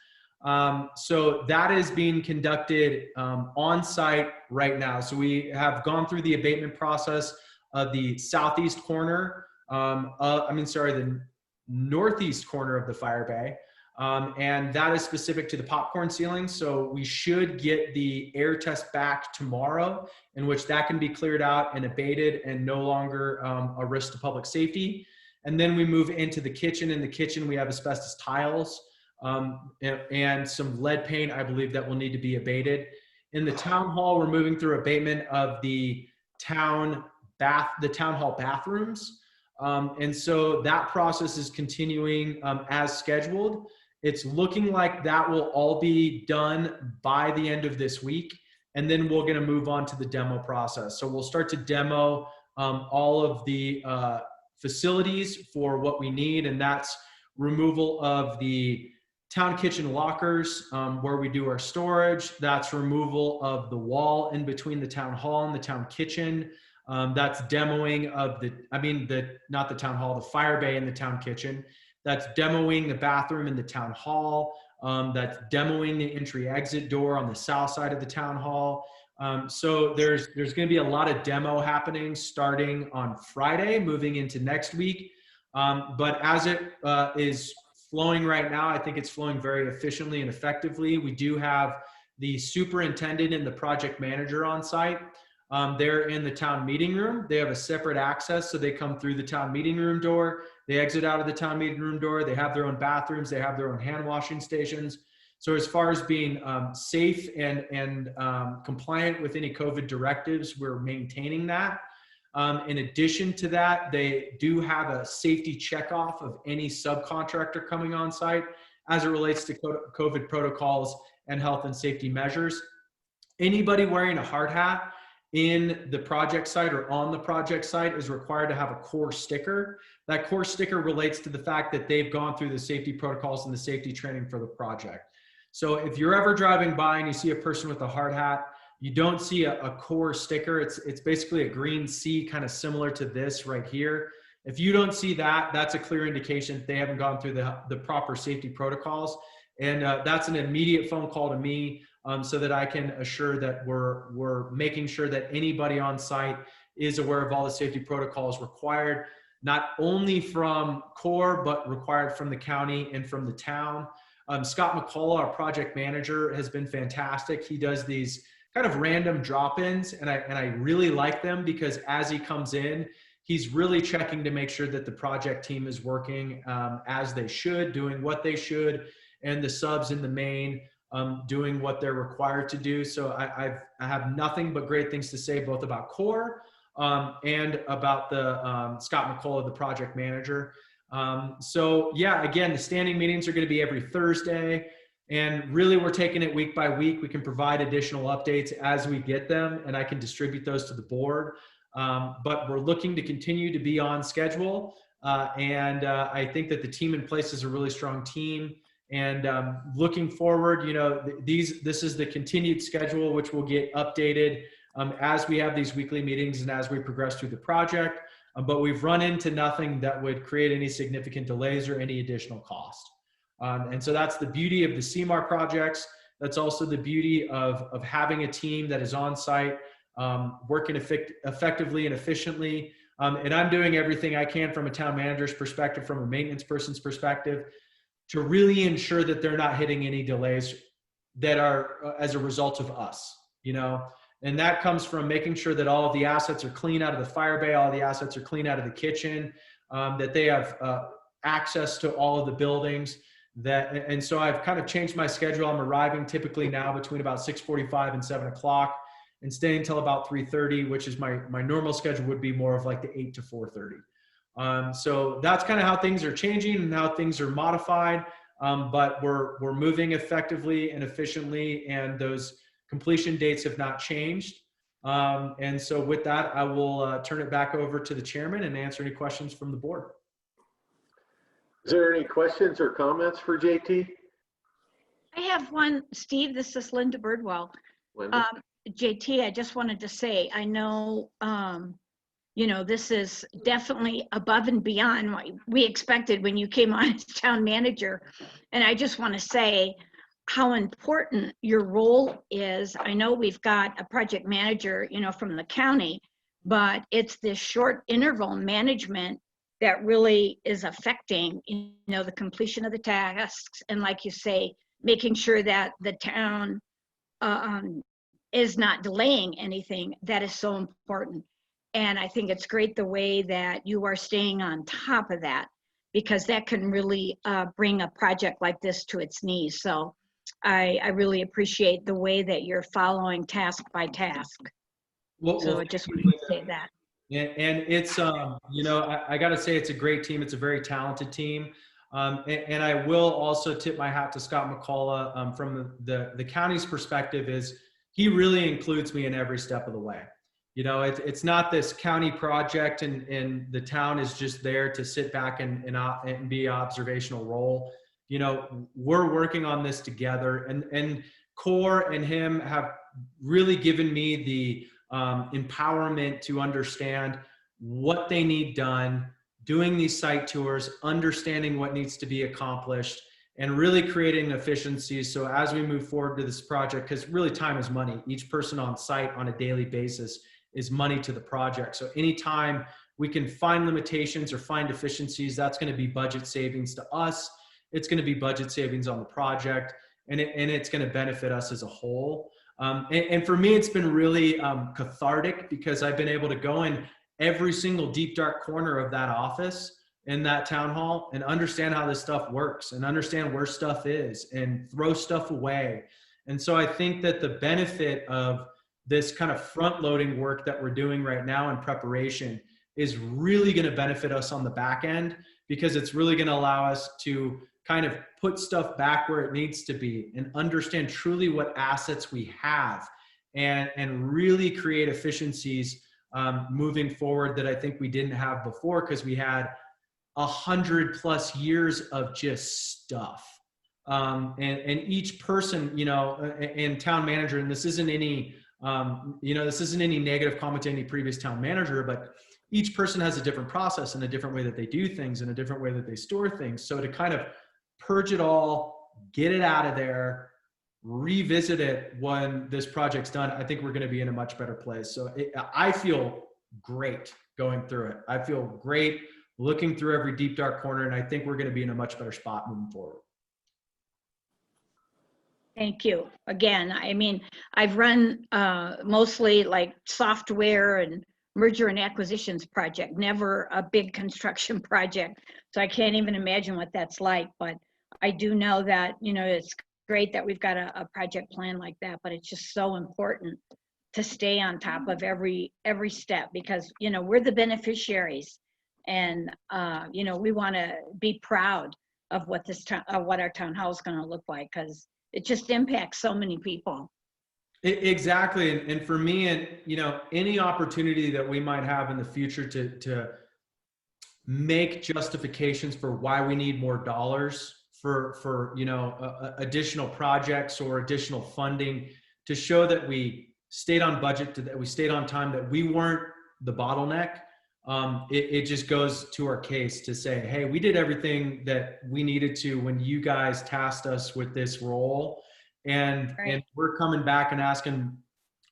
So that is being conducted on site right now. So we have gone through the abatement process of the southeast corner, the northeast corner of the fire bay. And that is specific to the popcorn ceiling. So we should get the air test back tomorrow, in which that can be cleared out and abated and no longer a risk to public safety. And then we move into the kitchen. In the kitchen, we have asbestos tiles and some lead paint, I believe, that will need to be abated. In the town hall, we're moving through abatement of the town hall bathrooms. And so that process is continuing as scheduled. It's looking like that will all be done by the end of this week. And then we're going to move on to the demo process. So we'll start to demo all of the facilities for what we need. And that's removal of the town kitchen lockers where we do our storage. That's removal of the wall in between the town hall and the town kitchen. That's demoing of not the town hall, the fire bay and the town kitchen. That's demoing the bathroom in the town hall. That's demoing the entry exit door on the south side of the town hall. So there's going to be a lot of demo happening starting on Friday, moving into next week. But as it is flowing right now. I think it's flowing very efficiently and effectively. We do have the superintendent and the project manager on site. They're in the town meeting room. They have a separate access, so they come through the town meeting room door. They exit out of the town meeting room door. They have their own bathrooms. They have their own hand washing stations. So as far as being safe and compliant with any COVID directives, we're maintaining that. In addition to that, they do have a safety checkoff of any subcontractor coming on site as it relates to COVID protocols and health and safety measures. Anybody wearing a hard hat in the project site or on the project site is required to have a core sticker. That core sticker relates to the fact that they've gone through the safety protocols and the safety training for the project. So if you're ever driving by and you see a person with a hard hat, you don't see a core sticker. It's basically a green C, kind of similar to this right here. If you don't see that, that's a clear indication they haven't gone through the proper safety protocols. And that's an immediate phone call to me so that I can assure that we're making sure that anybody on site is aware of all the safety protocols required, not only from CORE, but required from the county and from the town. Scott McCullough, our project manager, has been fantastic. He does these kind of random drop-ins, and I really like them because as he comes in, he's really checking to make sure that the project team is working as they should, doing what they should, and the subs in the main doing what they're required to do. So I have nothing but great things to say both about CORE and about the Scott McCullough, the project manager. So yeah, again, the standing meetings are going to be every Thursday, and really we're taking it week by week. We can provide additional updates as we get them, and I can distribute those to the board. But we're looking to continue to be on schedule. And I think that the team in place is a really strong team. And looking forward, you know, this is the continued schedule, which will get updated as we have these weekly meetings and as we progress through the project. But we've run into nothing that would create any significant delays or any additional cost. And so that's the beauty of the CMAR projects. That's also the beauty of having a team that is on site, working effectively and efficiently. And I'm doing everything I can from a town manager's perspective, from a maintenance person's perspective, to really ensure that they're not hitting any delays that are as a result of us, you know? And that comes from making sure that all of the assets are clean out of the fire bay, all the assets are clean out of the kitchen, that they have access to all of the buildings. And so I've kind of changed my schedule. I'm arriving typically now between about 6:45 and 7 o'clock and staying until about 3:30, which is my normal schedule would be more of like the 8 to 4:30. So that's kind of how things are changing and how things are modified. But we're moving effectively and efficiently, and those completion dates have not changed. And so with that, I will turn it back over to the chairman and answer any questions from the board. Is there any questions or comments for JT? I have one, Steve. This is Linda Birdwell. Linda? JT, I just wanted to say, I know, you know, this is definitely above and beyond what we expected when you came on as town manager. And I just want to say how important your role is. I know we've got a project manager, you know, from the county, but it's this short interval management that really is affecting, you know, the completion of the tasks. And like you say, making sure that the town is not delaying anything. That is so important. And I think it's great the way that you are staying on top of that, because that can really bring a project like this to its knees. So I really appreciate the way that you're following task by task. So I just wanted to say that. And it's, you know, I got to say it's a great team. It's a very talented team. And I will also tip my hat to Scott McCullough from the county's perspective. Is he really includes me in every step of the way. You know, it's not this county project and the town is just there to sit back and be an observational role. You know, we're working on this together, and CORE and him have really given me the empowerment to understand what they need done, doing these site tours, understanding what needs to be accomplished, and really creating efficiencies. So as we move forward to this project, because really time is money, each person on site on a daily basis is money to the project. So anytime we can find limitations or find efficiencies, that's going to be budget savings to us. It's going to be budget savings on the project, and it's going to benefit us as a whole. And for me, it's been really cathartic because I've been able to go in every single deep, dark corner of that office in that town hall and understand how this stuff works and understand where stuff is and throw stuff away. And so I think that the benefit of this kind of front loading work that we're doing right now in preparation is really going to benefit us on the back end, because it's really going to allow us to kind of put stuff back where it needs to be and understand truly what assets we have, and really create efficiencies moving forward that I think we didn't have before, because we had 100+ years of just stuff. And each person, you know, and town manager, and this isn't any, you know, this isn't any negative comment to any previous town manager, but each person has a different process and a different way that they do things and a different way that they store things. So to kind of purge it all, get it out of there, revisit it when this project's done, I think we're going to be in a much better place. So I feel great going through it. I feel great looking through every deep, dark corner, and I think we're going to be in a much better spot moving forward. Thank you. Again, I mean, I've run mostly like software and merger and acquisitions project, never a big construction project. So I can't even imagine what that's like, but I do know that, you know, it's great that we've got a project plan like that, but it's just so important to stay on top of every step, because, you know, we're the beneficiaries, and, you know, we want to be proud of what this what our town hall is going to look like, because it just impacts so many people. Exactly. And for me, and, you know, any opportunity that we might have in the future to make justifications for why we need more dollars for you know, additional projects or additional funding, to show that we stayed on budget, that we stayed on time, that we weren't the bottleneck. It just goes to our case to say, hey, we did everything that we needed to when you guys tasked us with this role. And we're coming back and asking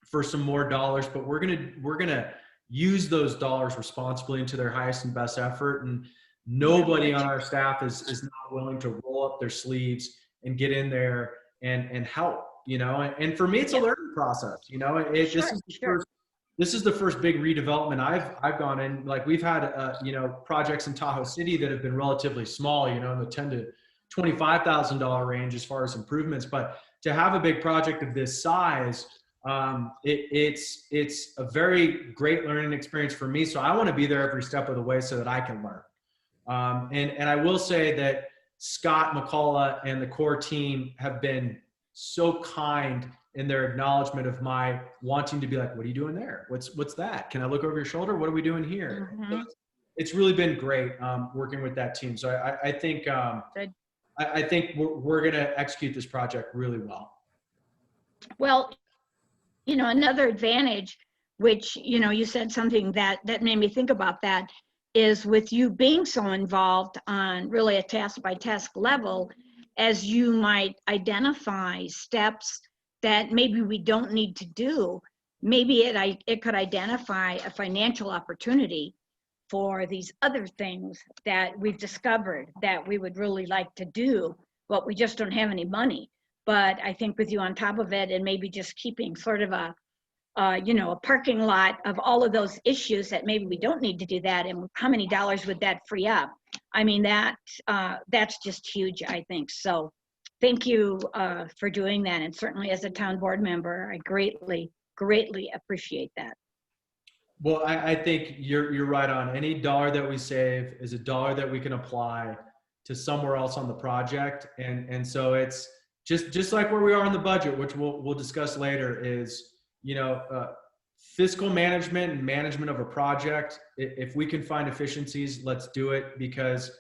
for some more dollars, but we're gonna use those dollars responsibly into their highest and best effort. And nobody on our staff is not willing to roll up their sleeves and get in there and help, you know. And for me, it's a learning process, you know. This is the first big redevelopment I've gone in. Like, we've had you know, projects in Tahoe City that have been relatively small, you know, in the $10,000 to $25,000 range as far as improvements. But to have a big project of this size, it's a very great learning experience for me. So I want to be there every step of the way so that I can learn. And I will say that Scott McCullough and the core team have been so kind in their acknowledgement of my wanting to be like, what are you doing there? What's that? Can I look over your shoulder? What are we doing here? Mm-hmm. It's really been great working with that team. So I think I think we're going to execute this project really well. Well, you know, another advantage, which, you know, you said something that made me think about that, is with you being so involved on really a task by task level, as you might identify steps that maybe we don't need to do, maybe it could identify a financial opportunity for these other things that we've discovered that we would really like to do, but we just don't have any money. But I think with you on top of it, and maybe just keeping sort of you know, a parking lot of all of those issues that maybe we don't need to do that, and how many dollars would that free up? I mean, that's just huge, I think. So thank you for doing that. And certainly as a town board member, I greatly appreciate that. Well, I think you're right on. Any dollar that we save is a dollar that we can apply to somewhere else on the project. And so it's just like where we are in the budget, which we'll discuss later, is, you know, fiscal management and management of a project. If we can find efficiencies, let's do it, because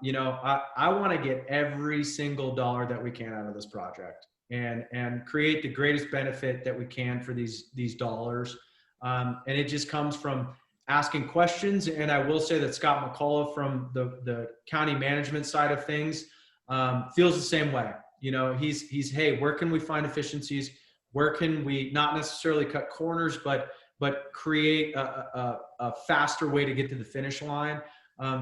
you know, I want to get every single dollar that we can out of this project and create the greatest benefit that we can for these dollars. And it just comes from asking questions. And I will say that Scott McCullough from the county management side of things feels the same way. You know, he's, hey, where can we find efficiencies? Where can we not necessarily cut corners, but create a faster way to get to the finish line?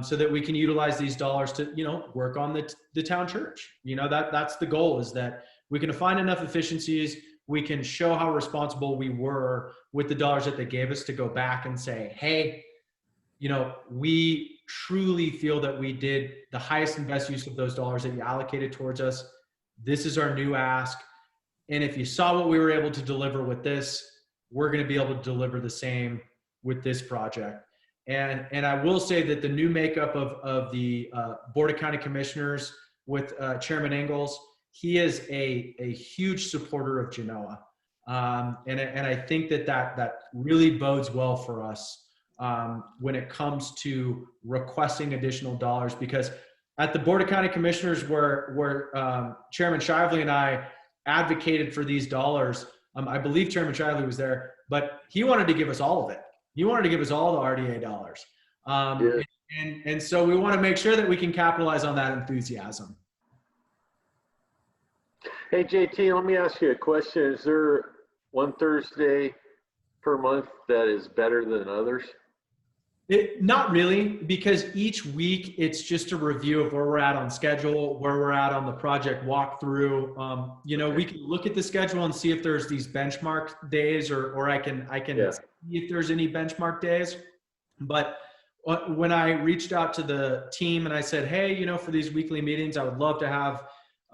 so that we can utilize these dollars to, work on the town church. That's the goal, is that we can find enough efficiencies. We can show how responsible we were with the dollars that they gave us to go back and say, hey, we truly feel that we did the highest and best use of those dollars that you allocated towards us. This is our new ask. And if you saw what we were able to deliver with this, we're going to be able to deliver the same with this project. And I will say that the new makeup of the Board of County Commissioners with Chairman Engels, he is a huge supporter of Genoa. And I think that really bodes well for us when it comes to requesting additional dollars, because at the Board of County Commissioners where Chairman Shively and I advocated for these dollars, I believe Chairman Shively was there, but he wanted to give us all of it. He wanted to give us all the RDA dollars. And so we want to make sure that we can capitalize on that enthusiasm. Hey, JT, let me ask you a question. Is there one Thursday per month that is better than others? Not really, because each week it's just a review of where we're at on schedule, where we're at on the project walkthrough. We can look at the schedule and see if there's these benchmark days, or I can see if there's any benchmark days. But when I reached out to the team and I said, hey, for these weekly meetings, I would love to have,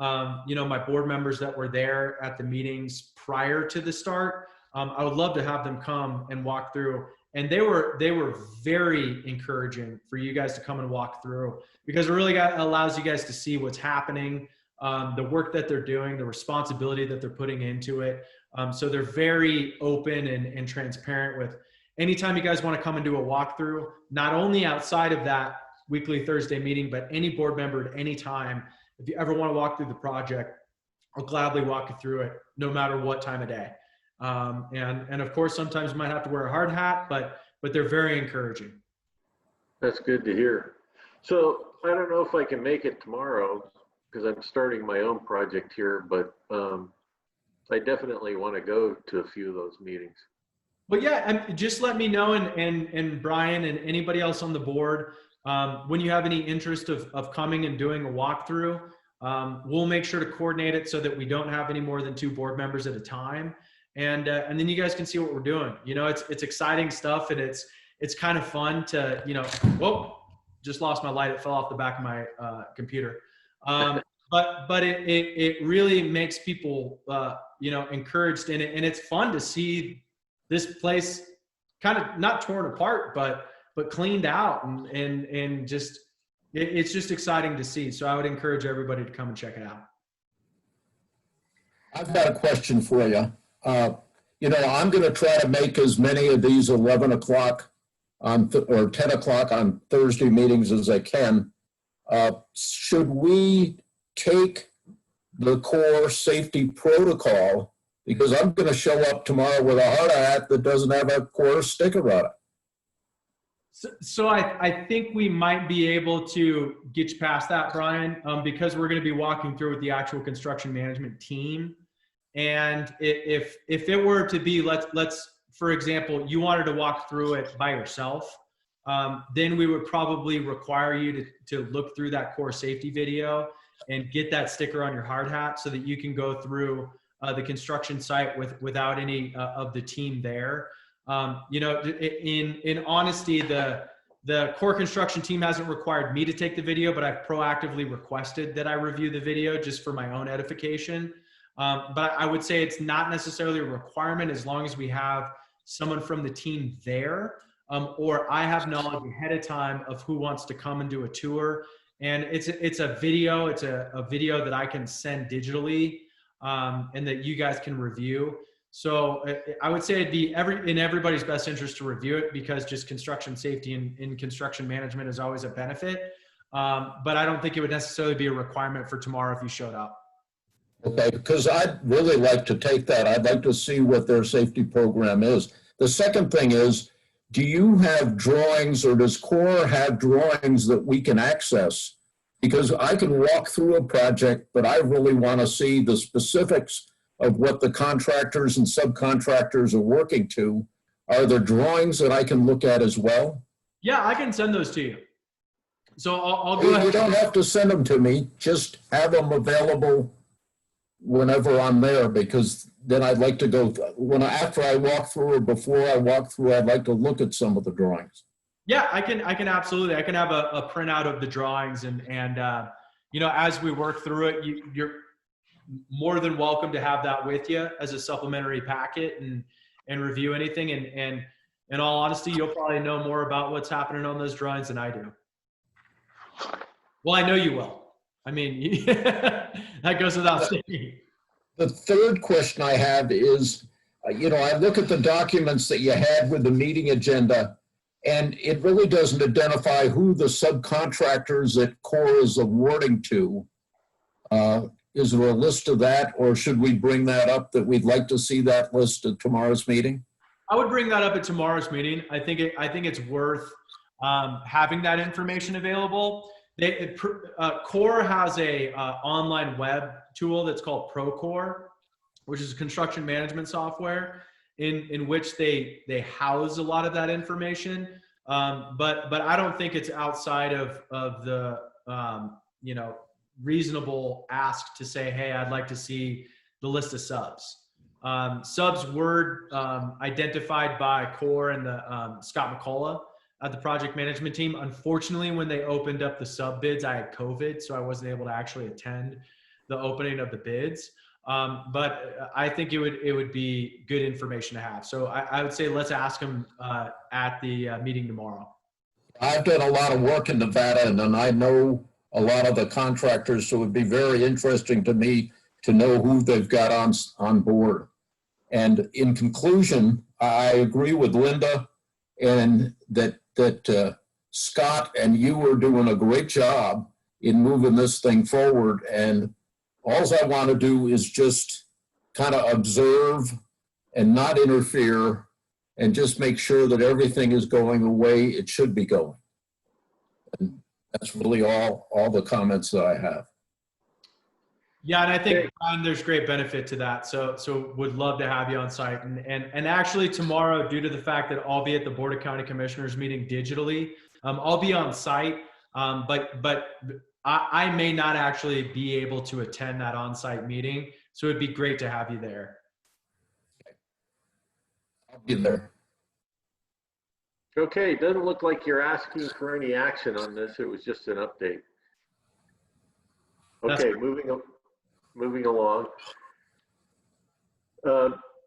my board members that were there at the meetings prior to the start. I would love to have them come and walk through. And they were very encouraging for you guys to come and walk through, because it really allows you guys to see what's happening, the work that they're doing, the responsibility that they're putting into it. So they're very open and transparent with anytime you guys want to come and do a walkthrough, not only outside of that weekly Thursday meeting, but any board member at any time. If you ever want to walk through the project, I'll gladly walk you through it, no matter what time of day. And of course, sometimes you might have to wear a hard hat, but they're very encouraging. That's good to hear. So I don't know if I can make it tomorrow because I'm starting my own project here, but I definitely want to go to a few of those meetings. But yeah, just let me know, and Brian and anybody else on the board, when you have any interest of coming and doing a walkthrough. We'll make sure to coordinate it so that we don't have any more than 2 board members at a time. And then you guys can see what we're doing. It's exciting stuff, and it's kind of fun to, whoa, just lost my light. It fell off the back of my computer. But it really makes people, encouraged, and it's fun to see this place kind of not torn apart, but cleaned out, and just, it's just exciting to see. So I would encourage everybody to come and check it out. I've got a question for you. I'm going to try to make as many of these 11 o'clock or 10 o'clock on Thursday meetings as I can. Should we take the core safety protocol, because I'm going to show up tomorrow with a hard hat that doesn't have a core sticker on it? So I think we might be able to get you past that, Brian, because we're going to be walking through with the actual construction management team. And if it were to be, let's for example, you wanted to walk through it by yourself, then we would probably require you to look through that core safety video and get that sticker on your hard hat so that you can go through the construction site without any of the team there. In honesty, the core construction team hasn't required me to take the video, but I've proactively requested that I review the video just for my own edification. But I would say it's not necessarily a requirement as long as we have someone from the team there, or I have knowledge ahead of time of who wants to come and do a tour. And it's a video. It's a video that I can send digitally, and that you guys can review. So I would say it'd be in everybody's best interest to review it, because just construction safety and construction management is always a benefit. But I don't think it would necessarily be a requirement for tomorrow if you showed up. Okay, because I'd really like to take that. I'd like to see what their safety program is. The second thing is, do you have drawings, or does CORE have drawings that we can access? Because I can walk through a project, but I really want to see the specifics of what the contractors and subcontractors are working to. Are there drawings that I can look at as well? Yeah, I can send those to you. So I'll go ahead. You don't have to send them to me, just have them available whenever I'm there, because then I'd like to go, after I walk through or before I walk through, I'd like to look at some of the drawings. Yeah, I can absolutely. I can have a printout of the drawings and you know, as we work through it, you're more than welcome to have that with you as a supplementary packet and review anything. And in all honesty, you'll probably know more about what's happening on those drawings than I do. Well, I know you will. I mean, that goes without saying. The third question I have is, you know, I look at the documents that you had with the meeting agenda, and it really doesn't identify who the subcontractors that Core is awarding to. Is there a list of that, or should we bring that up, that we'd like to see that list at tomorrow's meeting? I would bring that up at tomorrow's meeting. I think it's worth having that information available. Core has a online web tool that's called Procore, which is construction management software, in which they house a lot of that information. But I don't think it's outside of the you know, reasonable ask to say, hey, I'd like to see the list of subs. Subs were identified by Core and the Scott McCullough at the project management team. Unfortunately, when they opened up the sub bids, I had COVID, so I wasn't able to actually attend the opening of the bids. But I think it would be good information to have. So I would say let's ask them at the meeting tomorrow. I've done a lot of work in Nevada, and I know a lot of the contractors, so it would be very interesting to me to know who they've got on board. And in conclusion, I agree with Linda, and that Scott and you are doing a great job in moving this thing forward. And all I want to do is just kind of observe and not interfere, and just make sure that everything is going the way it should be going. And that's really all the comments that I have. Yeah, and I think, Brian, there's great benefit to that. So would love to have you on site. And actually tomorrow, due to the fact that I'll be at the Board of County Commissioners meeting digitally, I'll be on site, but I may not actually be able to attend that on-site meeting. So it'd be great to have you there. I'll be there. Okay, it doesn't look like you're asking for any action on this. It was just an update. Okay, moving along.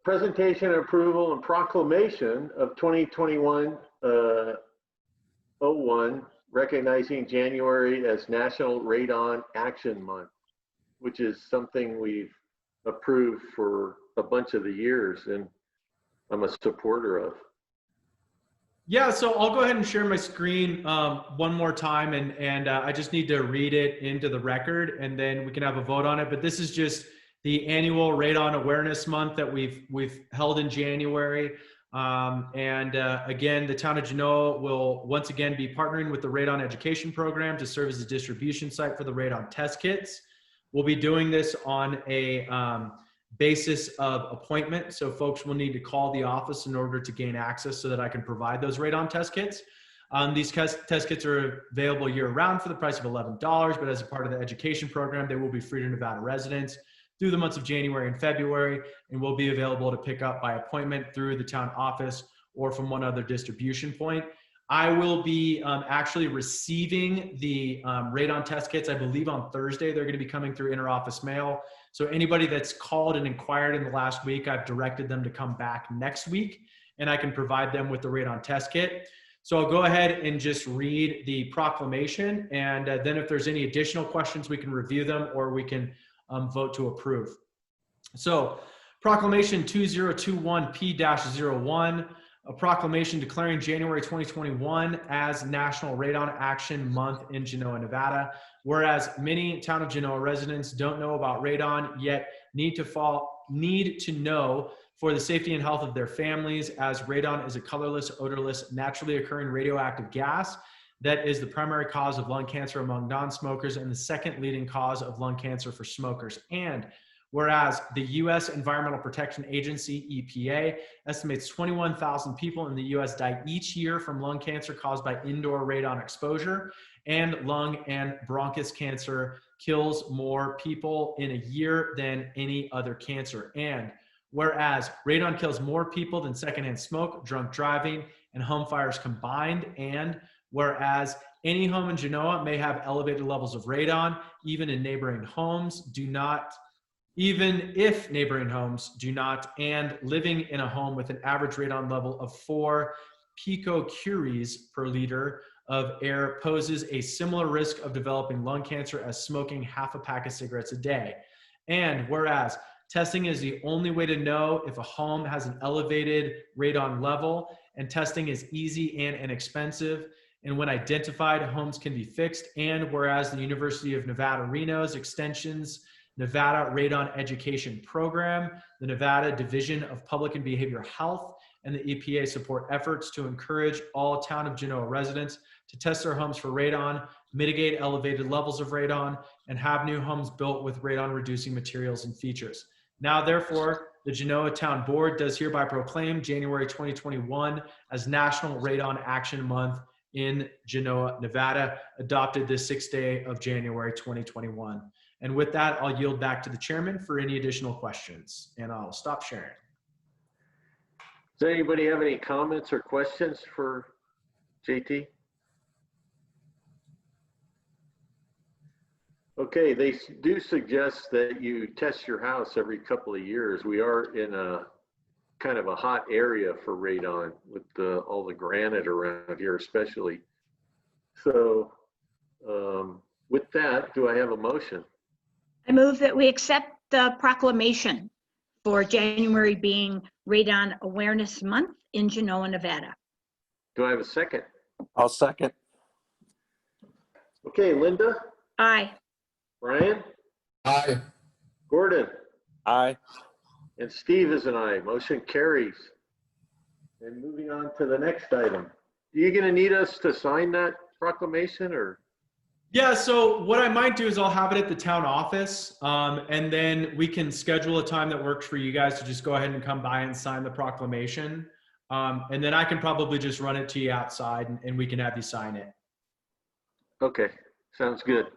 Presentation, approval, and proclamation of 2021-01, recognizing January as National Radon Action Month, which is something we've approved for a bunch of the years, and I'm a supporter of. Yeah, so I'll go ahead and share my screen one more time, and I just need to read it into the record, and then we can have a vote on it. But this is just the annual Radon Awareness Month that we've held in January. Again, the town of Genoa will once again be partnering with the Radon Education Program to serve as a distribution site for the radon test kits. We'll be doing this on a basis of appointment. So folks will need to call the office in order to gain access so that I can provide those radon test kits. These test kits are available year round for the price of $11, but as a part of the education program, they will be free to Nevada residents through the months of January and February, and will be available to pick up by appointment through the town office or from one other distribution point. I will be actually receiving the radon test kits, I believe on Thursday. They're going to be coming through interoffice mail. So anybody that's called and inquired in the last week, I've directed them to come back next week, and I can provide them with the radon test kit. So I'll go ahead and just read the proclamation, and then if there's any additional questions, we can review them or we can vote to approve. So Proclamation 2021P-01, a proclamation declaring January 2021 as National Radon Action Month in Genoa, Nevada. Whereas many town of Genoa residents don't know about radon, yet need to know for the safety and health of their families, as radon is a colorless, odorless, naturally occurring radioactive gas that is the primary cause of lung cancer among non-smokers and the second leading cause of lung cancer for smokers. And whereas the U.S. Environmental Protection Agency, EPA, estimates 21,000 people in the U.S. die each year from lung cancer caused by indoor radon exposure, and lung and bronchus cancer kills more people in a year than any other cancer. And whereas radon kills more people than secondhand smoke, drunk driving, and home fires combined, and whereas any home in Genoa may have elevated levels of radon, even if neighboring homes do not, and living in a home with an average radon level of 4 picocuries per liter of air poses a similar risk of developing lung cancer as smoking half a pack of cigarettes a day. And whereas testing is the only way to know if a home has an elevated radon level, and testing is easy and inexpensive, and when identified, homes can be fixed. And whereas the University of Nevada, Reno's Extension's Nevada Radon Education Program, the Nevada Division of Public and Behavioral Health, and the EPA support efforts to encourage all town of Genoa residents to test their homes for radon, mitigate elevated levels of radon, and have new homes built with radon reducing materials and features. Now, therefore, the Genoa Town Board does hereby proclaim January 2021 as National Radon Action Month in Genoa, Nevada, adopted this 6th day of January 2021. And with that, I'll yield back to the chairman for any additional questions, and I'll stop sharing. Does anybody have any comments or questions for JT? Okay, they do suggest that you test your house every couple of years. We are in a kind of a hot area for radon with all the granite around here especially. So with that, do I have a motion? I move that we accept the proclamation for January being Radon Awareness Month in Genoa, Nevada. Do I have a second? I'll second. Okay, Linda, Aye. Brian, Aye. Gordon, Aye. and Steve is an aye. Motion carries. And moving on to the next item. Are you going to need us to sign that proclamation or? Yeah, so what I might do is I'll have it at the town office, and then we can schedule a time that works for you guys to just go ahead and come by and sign the proclamation. And then I can probably just run it to you outside, and we can have you sign it. Okay, sounds good.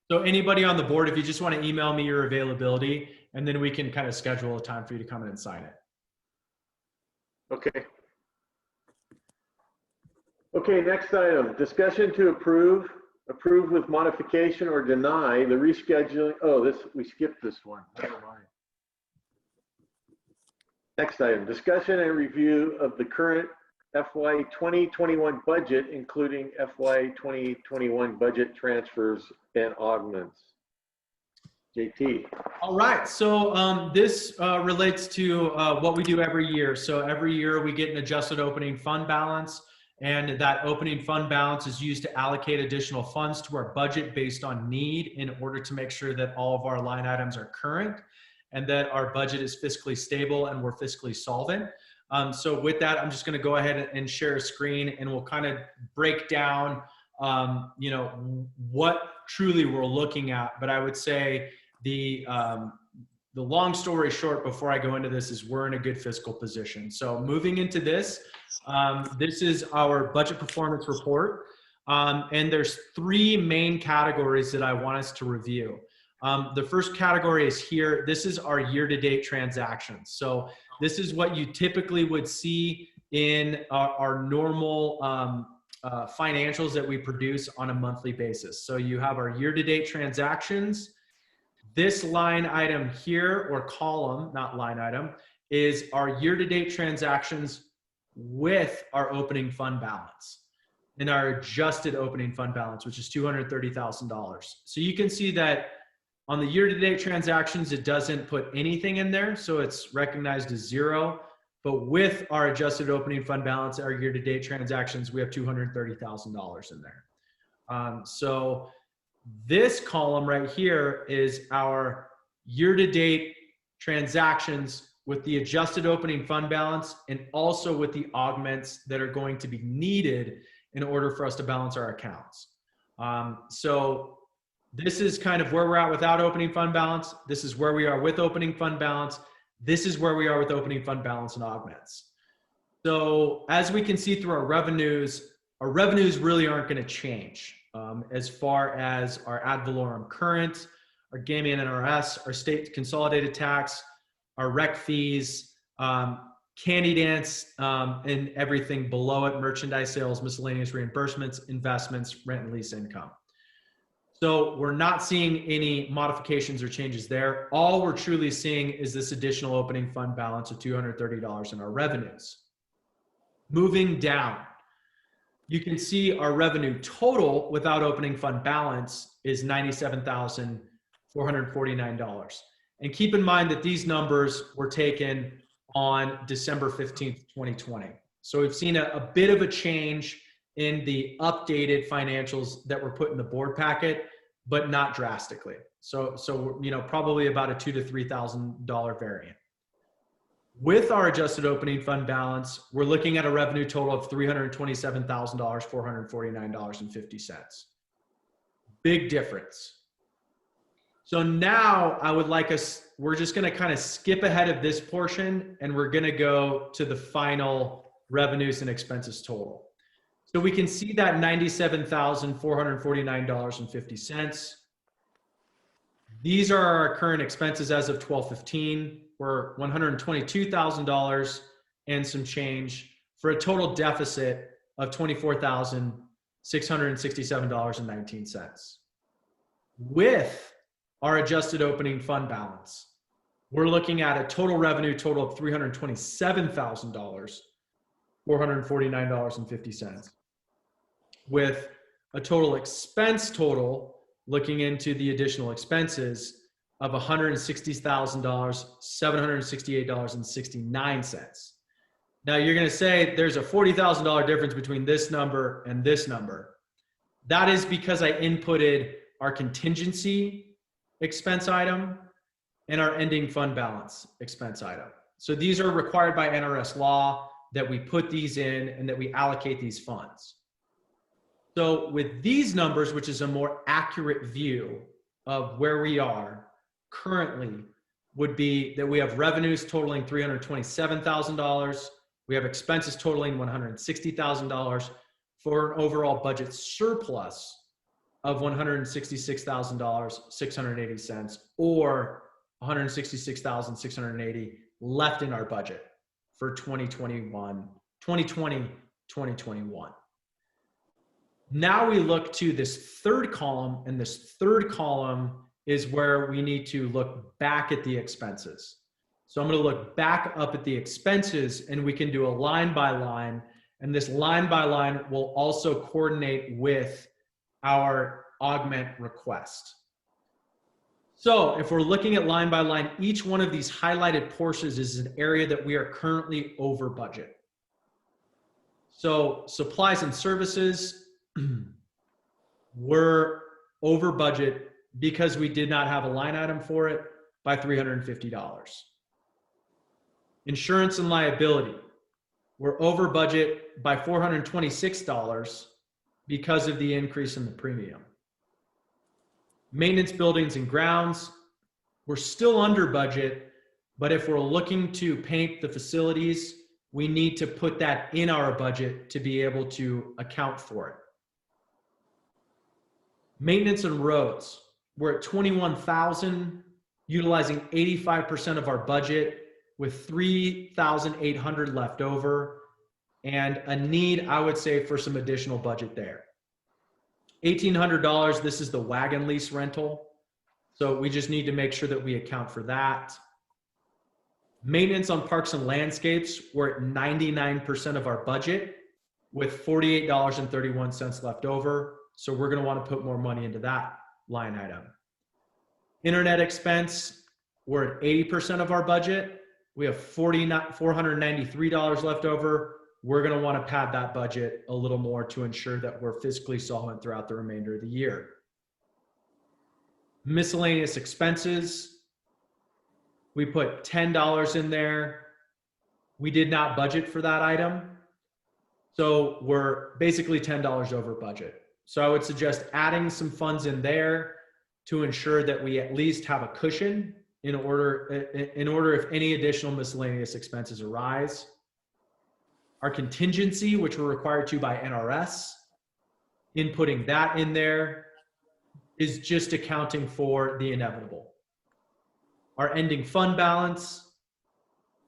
So anybody on the board, if you just want to email me your availability, and then we can kind of schedule a time for you to come in and sign it. Okay. Okay, next item, discussion to approve with modification or deny the rescheduling. Oh, we skipped this one. Never mind. Next item, discussion and review of the current FY 2021 budget, including FY 2021 budget transfers and augments. JT. All right, so this relates to what we do every year. So every year we get an adjusted opening fund balance, and that opening fund balance is used to allocate additional funds to our budget based on need in order to make sure that all of our line items are current and that our budget is fiscally stable and we're fiscally solvent. So with that, I'm just going to go ahead and share a screen, and we'll kind of break down, you know, what truly we're looking at. But I would say the long story short, before I go into this, is we're in a good fiscal position. So moving into this, this is our budget performance report. And there's 3 main categories that I want us to review. The first category is here. This is our year-to-date transactions. So this is what you typically would see in our normal financials that we produce on a monthly basis. So you have our year-to-date transactions. This line item here, or column, not line item, is our year-to-date transactions with our opening fund balance and our adjusted opening fund balance, which is $230,000. So you can see that on the year-to-date transactions, it doesn't put anything in there, so it's recognized as 0. But with our adjusted opening fund balance, our year-to-date transactions, we have $230,000 in there. So this column right here is our year-to-date transactions with the adjusted opening fund balance and also with the augments that are going to be needed in order for us to balance our accounts. So This is kind of where we're at without opening fund balance. This is where we are with opening fund balance. This is where we are with opening fund balance and augments. So as we can see through our revenues really aren't going to change as far as our ad valorem current, our gaming and NRS, our state consolidated tax, our rec fees, candy dance, and everything below it, merchandise sales, miscellaneous reimbursements, investments, rent and lease income. So we're not seeing any modifications or changes there. All we're truly seeing is this additional opening fund balance of $230 in our revenues. Moving down, you can see our revenue total without opening fund balance is $97,449. And keep in mind that these numbers were taken on December 15th, 2020. So we've seen a bit of a change in the updated financials that were put in the board packet, but not drastically. So you know, probably about a $2,000 to $3,000 variant. With our adjusted opening fund balance, we're looking at a revenue total of $327,449.50. Big difference. So now I would like we're just going to kind of skip ahead of this portion and we're going to go to the final revenues and expenses total. So we can see that $97,449.50. These are our current expenses as of 12/15. We're $122,000 and some change for a total deficit of $24,667.19. With our adjusted opening fund balance, we're looking at a total revenue total of $327,449.50, with a total expense total, looking into the additional expenses, of $160,768.69. Now you're going to say there's a $40,000 difference between this number and this number. That is because I inputted our contingency expense item and our ending fund balance expense item. So these are required by NRS law that we put these in and that we allocate these funds. So with these numbers, which is a more accurate view of where we are currently, would be that we have revenues totaling $327,000. We have expenses totaling $160,000 for an overall budget surplus of $166,680, or $166,680 left in our budget for 2021. Now we look to this third column, and this third column is where we need to look back at the expenses. So I'm going to look back up at the expenses, and we can do a line by line, and this line by line will also coordinate with our augment request. So if we're looking at line by line, each one of these highlighted portions is an area that we are currently over budget. So supplies and services, we're over budget because we did not have a line item for it by $350. Insurance and liability, we're over budget by $426 because of the increase in the premium. Maintenance, buildings and grounds, we're still under budget, but if we're looking to paint the facilities, we need to put that in our budget to be able to account for it. Maintenance and roads, we're at $21,000, utilizing 85% of our budget, with $3,800 left over, and a need, I would say, for some additional budget there. $1,800, this is the wagon lease rental. So we just need to make sure that we account for that. Maintenance on parks and landscapes, we're at 99% of our budget, with $48.31 left over. So we're going to want to put more money into that line item. Internet expense, we're at 80% of our budget. We have $493 left over. We're going to want to pad that budget a little more to ensure that we're fiscally solvent throughout the remainder of the year. Miscellaneous expenses, we put $10 in there. We did not budget for that item, so we're basically $10 over budget. So I would suggest adding some funds in there to ensure that we at least have a cushion in order if any additional miscellaneous expenses arise. Our contingency, which we're required to by NRS, inputting that in there is just accounting for the inevitable. Our ending fund balance,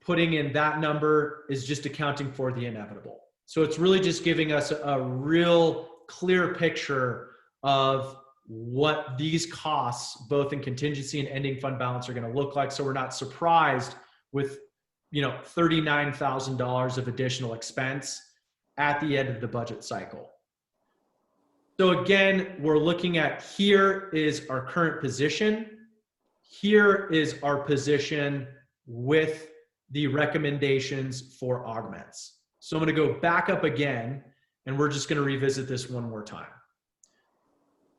putting in that number is just accounting for the inevitable. So it's really just giving us a real clear picture of what these costs, both in contingency and ending fund balance, are going to look like. So we're not surprised with, $39,000 of additional expense at the end of the budget cycle. So again, we're looking at, here is our current position. Here is our position with the recommendations for augments. So I'm going to go back up again, and we're just going to revisit this one more time.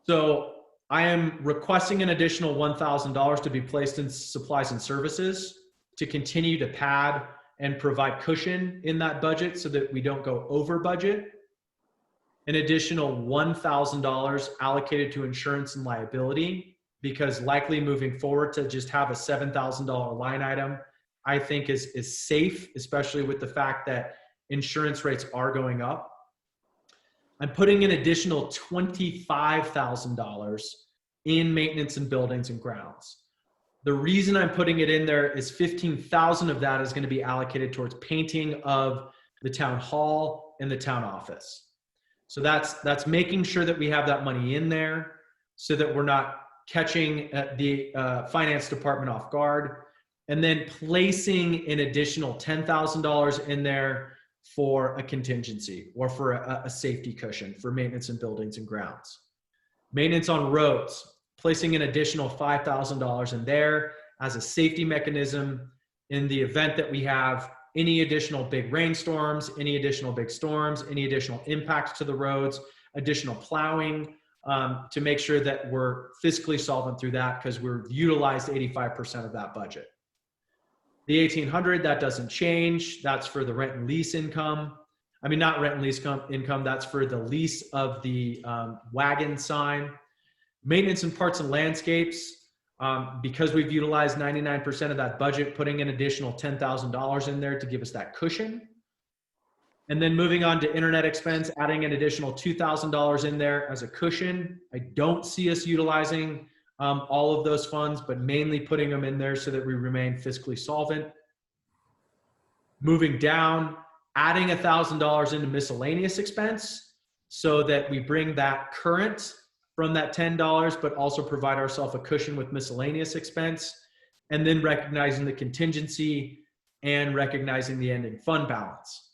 So I am requesting an additional $1,000 to be placed in supplies and services to continue to pad and provide cushion in that budget so that we don't go over budget. An additional $1,000 allocated to insurance and liability, because likely moving forward to just have a $7,000 line item, I think is safe, especially with the fact that insurance rates are going up. I'm putting an additional $25,000 in maintenance and buildings and grounds. The reason I'm putting it in there is 15,000 of that is going to be allocated towards painting of the town hall and the town office. So that's making sure that we have that money in there so that we're not catching the finance department off guard, and then placing an additional $10,000 in there for a contingency or for a safety cushion for maintenance and buildings and grounds. Maintenance on roads, placing an additional $5,000 in there as a safety mechanism in the event that we have any additional big rainstorms, any additional big storms, any additional impacts to the roads, additional plowing, to make sure that we're fiscally solvent through that, because we're utilized 85% of that budget. The 1,800, that doesn't change. That's for the rent and lease income. I mean, not rent and lease income, that's for the lease of the wagon sign. Maintenance and parts and landscapes, because we've utilized 99% of that budget, putting an additional $10,000 in there to give us that cushion. And then moving on to internet expense, adding an additional $2,000 in there as a cushion. I don't see us utilizing all of those funds, but mainly putting them in there so that we remain fiscally solvent. Moving down, adding $1,000 into miscellaneous expense so that we bring that current from that $10, but also provide ourselves a cushion with miscellaneous expense, and then recognizing the contingency and recognizing the ending fund balance.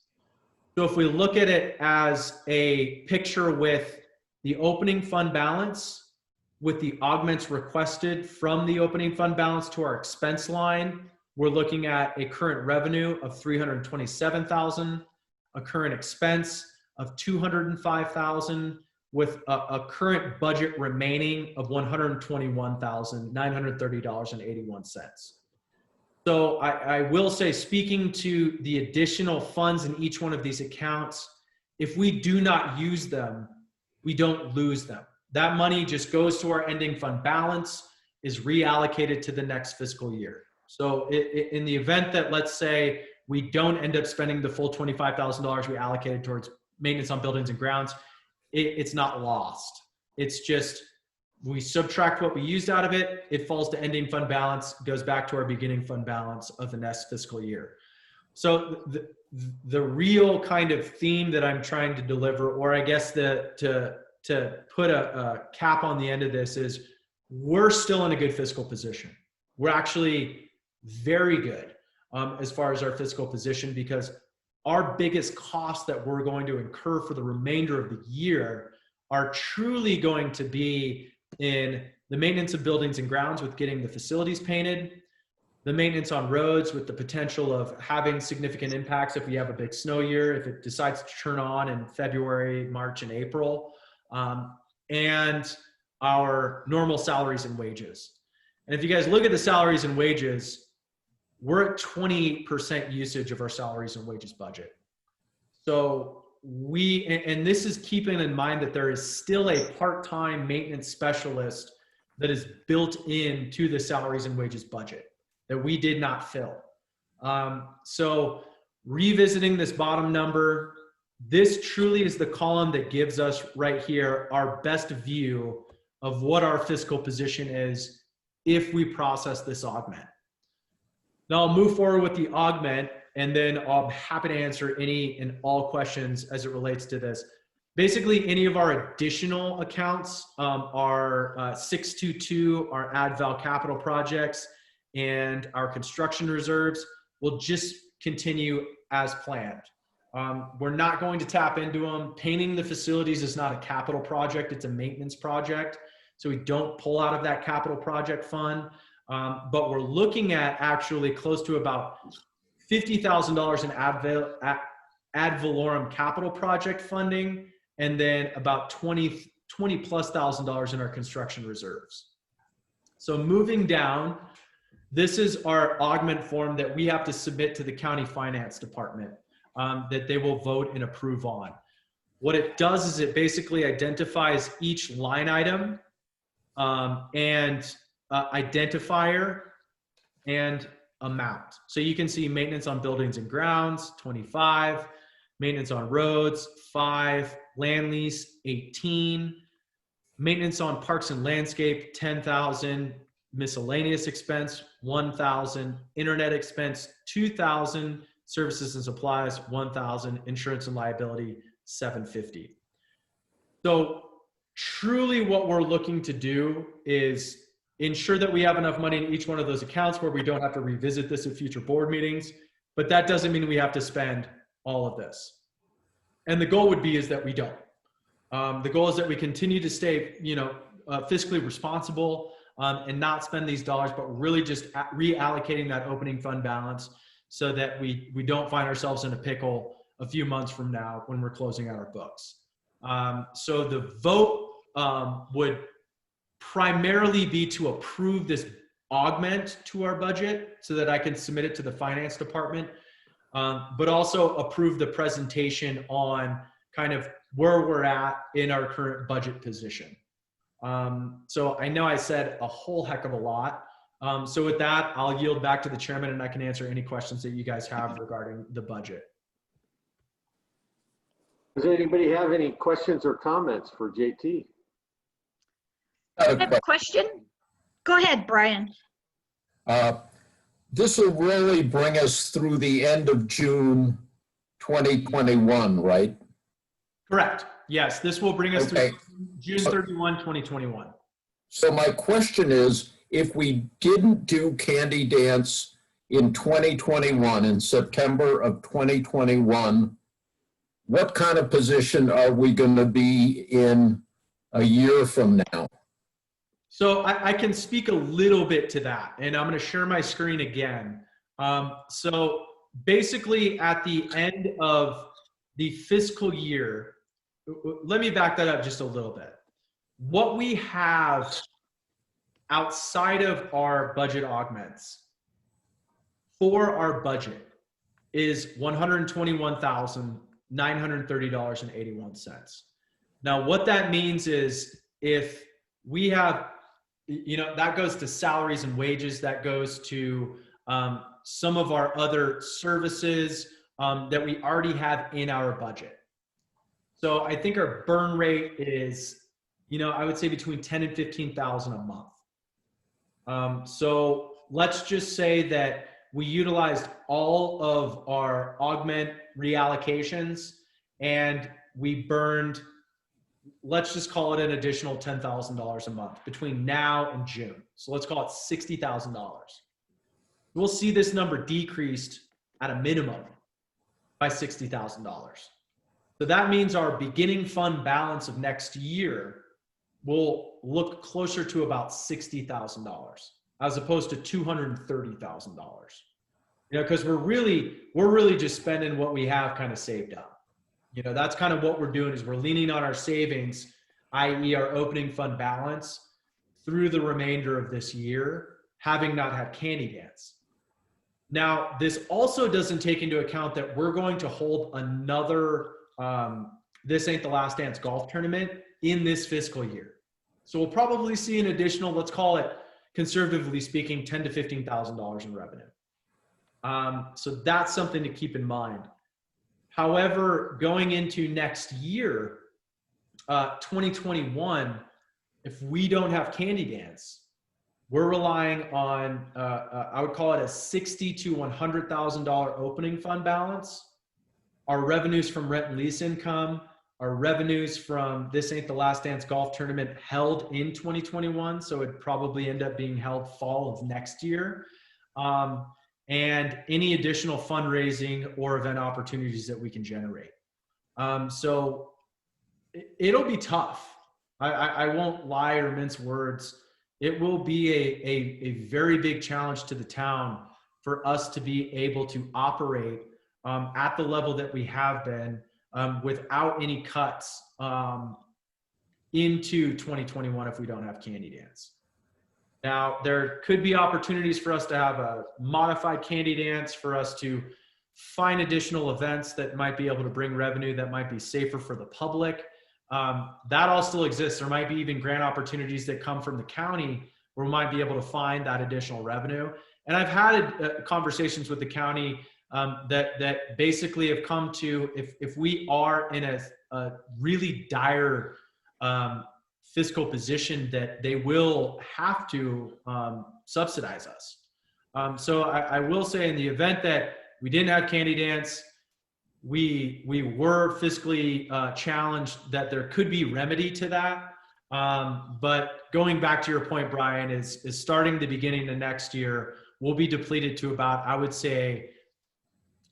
So if we look at it as a picture with the opening fund balance, with the augments requested from the opening fund balance to our expense line, we're looking at a current revenue of $327,000, a current expense of $205,000, with a current budget remaining of $121,930.81. So I will say, speaking to the additional funds in each one of these accounts, if we do not use them, we don't lose them. That money just goes to our ending fund balance, is reallocated to the next fiscal year. So in the event that, let's say, we don't end up spending the full $25,000 we allocated towards maintenance on buildings and grounds, it's not lost. It's just, we subtract what we used out of it, it falls to ending fund balance, goes back to our beginning fund balance of the next fiscal year. So the real kind of theme that I'm trying to deliver, or I guess to put a cap on the end of this, is we're still in a good fiscal position. We're actually very good as far as our fiscal position, because our biggest costs that we're going to incur for the remainder of the year are truly going to be in the maintenance of buildings and grounds with getting the facilities painted, the maintenance on roads with the potential of having significant impacts if we have a big snow year, if it decides to turn on in February, March, and April, and our normal salaries and wages. And if you guys look at the salaries and wages, we're at 28% usage of our salaries and wages budget. So and this is keeping in mind that there is still a part-time maintenance specialist that is built into the salaries and wages budget that we did not fill. So revisiting this bottom number, this truly is the column that gives us right here our best view of what our fiscal position is if we process this augment. Now I'll move forward with the augment, and then I'm happy to answer any and all questions as it relates to this. Basically, any of our additional accounts, our 622, our ad val capital projects, and our construction reserves will just continue as planned. We're not going to tap into them. Painting the facilities is not a capital project, it's a maintenance project. So we don't pull out of that capital project fund. But we're looking at actually close to about $50,000 in ad valorem capital project funding, and then about $20+ thousand in our construction reserves. So moving down, this is our augment form that we have to submit to the county finance department that they will vote and approve on. What it does is it basically identifies each line item and identifier and amount. So you can see maintenance on buildings and grounds, 25, maintenance on roads, 5, land lease, 18, maintenance on parks and landscape, 10,000, miscellaneous expense, 1,000, internet expense, 2,000, services and supplies, 1,000, insurance and liability, 750. So truly what we're looking to do is ensure that we have enough money in each one of those accounts where we don't have to revisit this at future board meetings, but that doesn't mean we have to spend all of this. And the goal would be is that we don't. The goal is that we continue to stay, fiscally responsible and not spend these dollars, but really just reallocating that opening fund balance so that we don't find ourselves in a pickle a few months from now when we're closing out our books. So the vote would primarily be to approve this augment to our budget so that I can submit it to the finance department, but also approve the presentation on kind of where we're at in our current budget position. So I know I said a whole heck of a lot. So with that, I'll yield back to the chairman and I can answer any questions that you guys have regarding the budget. Does anybody have any questions or comments for JT? I have a question. Go ahead, Brian. This will really bring us through the end of June 2021, right? Correct. Yes, this will bring us Okay. through June 31, 2021. So my question is, if we didn't do Candy Dance in 2021, in September of 2021, what kind of position are we going to be in a year from now? So I can speak a little bit to that, and I'm going to share my screen again. So basically at the end of the fiscal year, let me back that up just a little bit. What we have outside of our budget augments for our budget is $121,930.81. Now, what that means is if we have, that goes to salaries and wages, that goes to some of our other services that we already have in our budget. So I think our burn rate is, I would say between 10 and 15,000 a month. So let's just say that we utilized all of our augment reallocations and we burned, let's just call it an additional $10,000 a month between now and June. So let's call it $60,000. We'll see this number decreased at a minimum by $60,000. So that means our beginning fund balance of next year will look closer to about $60,000 as opposed to $230,000. Because we're really just spending what we have kind of saved up. That's kind of what we're doing is we're leaning on our savings, i.e. our opening fund balance through the remainder of this year, having not had Candy Dance. Now, this also doesn't take into account that we're going to hold another This Ain't the Last Dance golf tournament in this fiscal year. So we'll probably see an additional, let's call it conservatively speaking, $10,000 to $15,000 in revenue. So that's something to keep in mind. However, going into next year, 2021, if we don't have Candy Dance, we're relying on, I would call it a $60,000 to $100,000 opening fund balance. Our revenues from rent and lease income, our revenues from This Ain't the Last Dance golf tournament held in 2021, so it'd probably end up being held fall of next year. And any additional fundraising or event opportunities that we can generate. So it'll be tough. I won't lie or mince words. It will be a very big challenge to the town for us to be able to operate at the level that we have been without any cuts into 2021 if we don't have Candy Dance. Now, there could be opportunities for us to have a modified Candy Dance, for us to find additional events that might be able to bring revenue that might be safer for the public. That all still exists. There might be even grant opportunities that come from the county where we might be able to find that additional revenue. And I've had conversations with the county that basically have come to, if we are in a really dire fiscal position, that they will have to subsidize us. So I will say, in the event that we didn't have Candy Dance, we were fiscally challenged, that there could be remedy to that. But going back to your point, Brian, is starting the beginning of next year, we'll be depleted to about, I would say,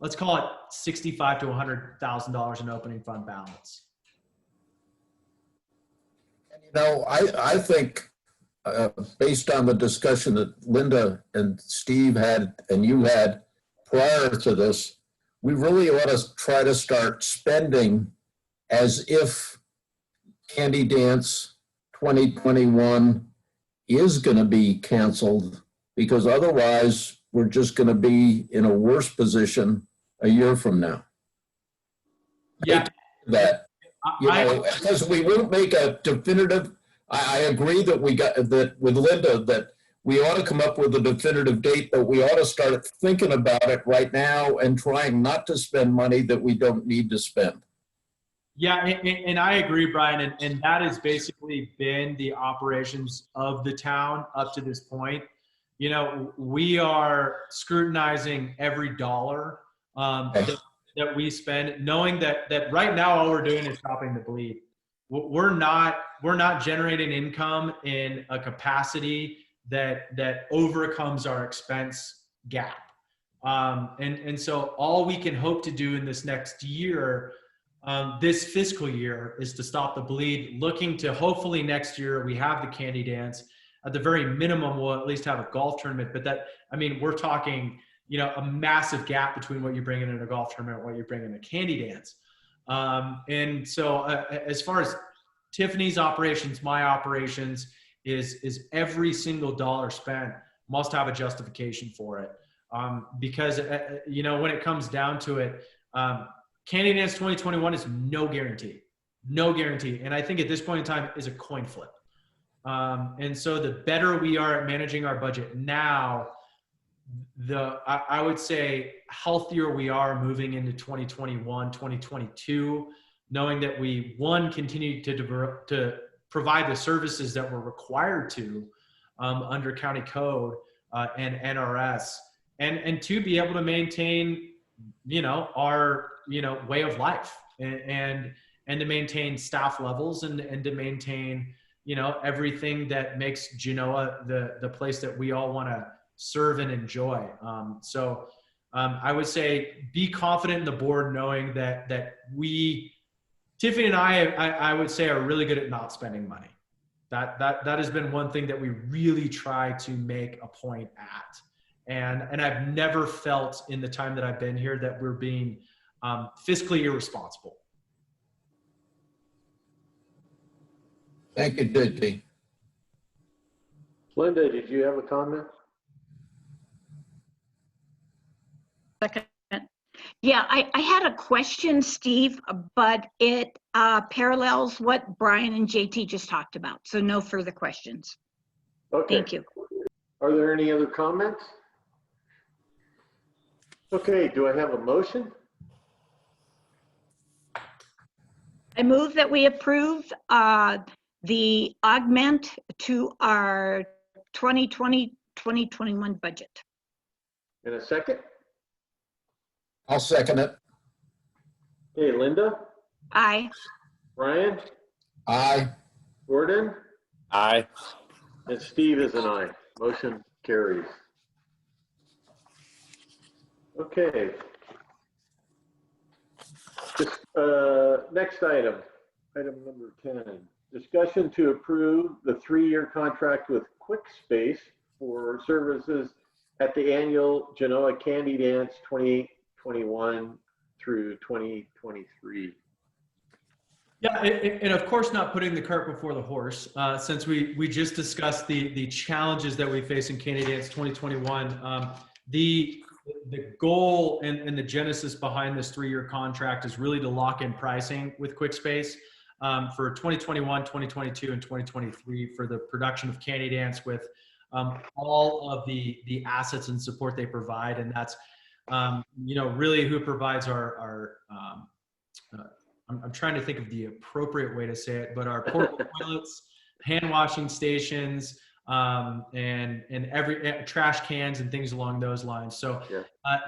let's call it $65,000 to $100,000 in opening fund balance. You know, I think based on the discussion that Linda and Steve had and you had prior to this, we really ought to try to start spending as if Candy Dance 2021 is going to be canceled, because otherwise we're just going to be in a worse position a year from now. Yeah. That, you know, because we won't make a definitive, I agree that we got that with Linda, that we ought to come up with a definitive date, but we ought to start thinking about it right now and trying not to spend money that we don't need to spend. Yeah, and I agree, Brian, and that has basically been the operations of the town up to this point. You know, we are scrutinizing every dollar that we spend, knowing that right now all we're doing is stopping the bleed. We're not generating income in a capacity that overcomes our expense gap. And so all we can hope to do in this next year, this fiscal year, is to stop the bleed, looking to hopefully next year we have the Candy Dance. At the very minimum, we'll at least have a golf tournament, but that, I mean, we're talking, you know, a massive gap between what you bring in a golf tournament and what you bring in a Candy Dance. And so as far as Tiffany's operations, my operations, is every single dollar spent must have a justification for it. Because, you know, when it comes down to it, Candy Dance 2021 is no guarantee. And I think at this point in time is a coin flip. And so the better we are at managing our budget now, I would say healthier we are moving into 2021, 2022, knowing that we, one, continue to provide the services that we're required to under county code and NRS, and two, be able to maintain, you know, our, you know, way of life, and to maintain staff levels, and to maintain, you know, everything that makes Genoa the place that we all want to serve and enjoy. So I would say be confident in the board, knowing that we, Tiffany and I would say, are really good at not spending money. That has been one thing that we really try to make a point at. And I've never felt in the time that I've been here that we're being fiscally irresponsible. Thank you, Dicky. Linda, did you have a comment? Second. Yeah, I had a question, Steve, but it parallels what Brian and JT just talked about. So no further questions. Okay. Thank you. Are there any other comments? Okay, do I have a motion? I move that we approve the augment to our 2020-2021 budget. In a second? I'll second it. Okay, Linda, Aye. Ryan, Aye. Gordon, Aye. and Steve is an aye. Motion carries. Okay. Next item, item number 10. Discussion to approve the 3-year contract with QuickSpace for services at the annual Genoa Candy Dance 2021 through 2023. Yeah, and of course not putting the cart before the horse, since we just discussed the challenges that we face in Candy Dance 2021. The goal and the genesis behind this 3-year contract is really to lock in pricing with QuickSpace for 2021, 2022, and 2023 for the production of Candy Dance with all of the assets and support they provide, and that's really who provides our I'm trying to think of the appropriate way to say it, but our portable toilets, hand washing stations, and every trash cans and things along those lines. So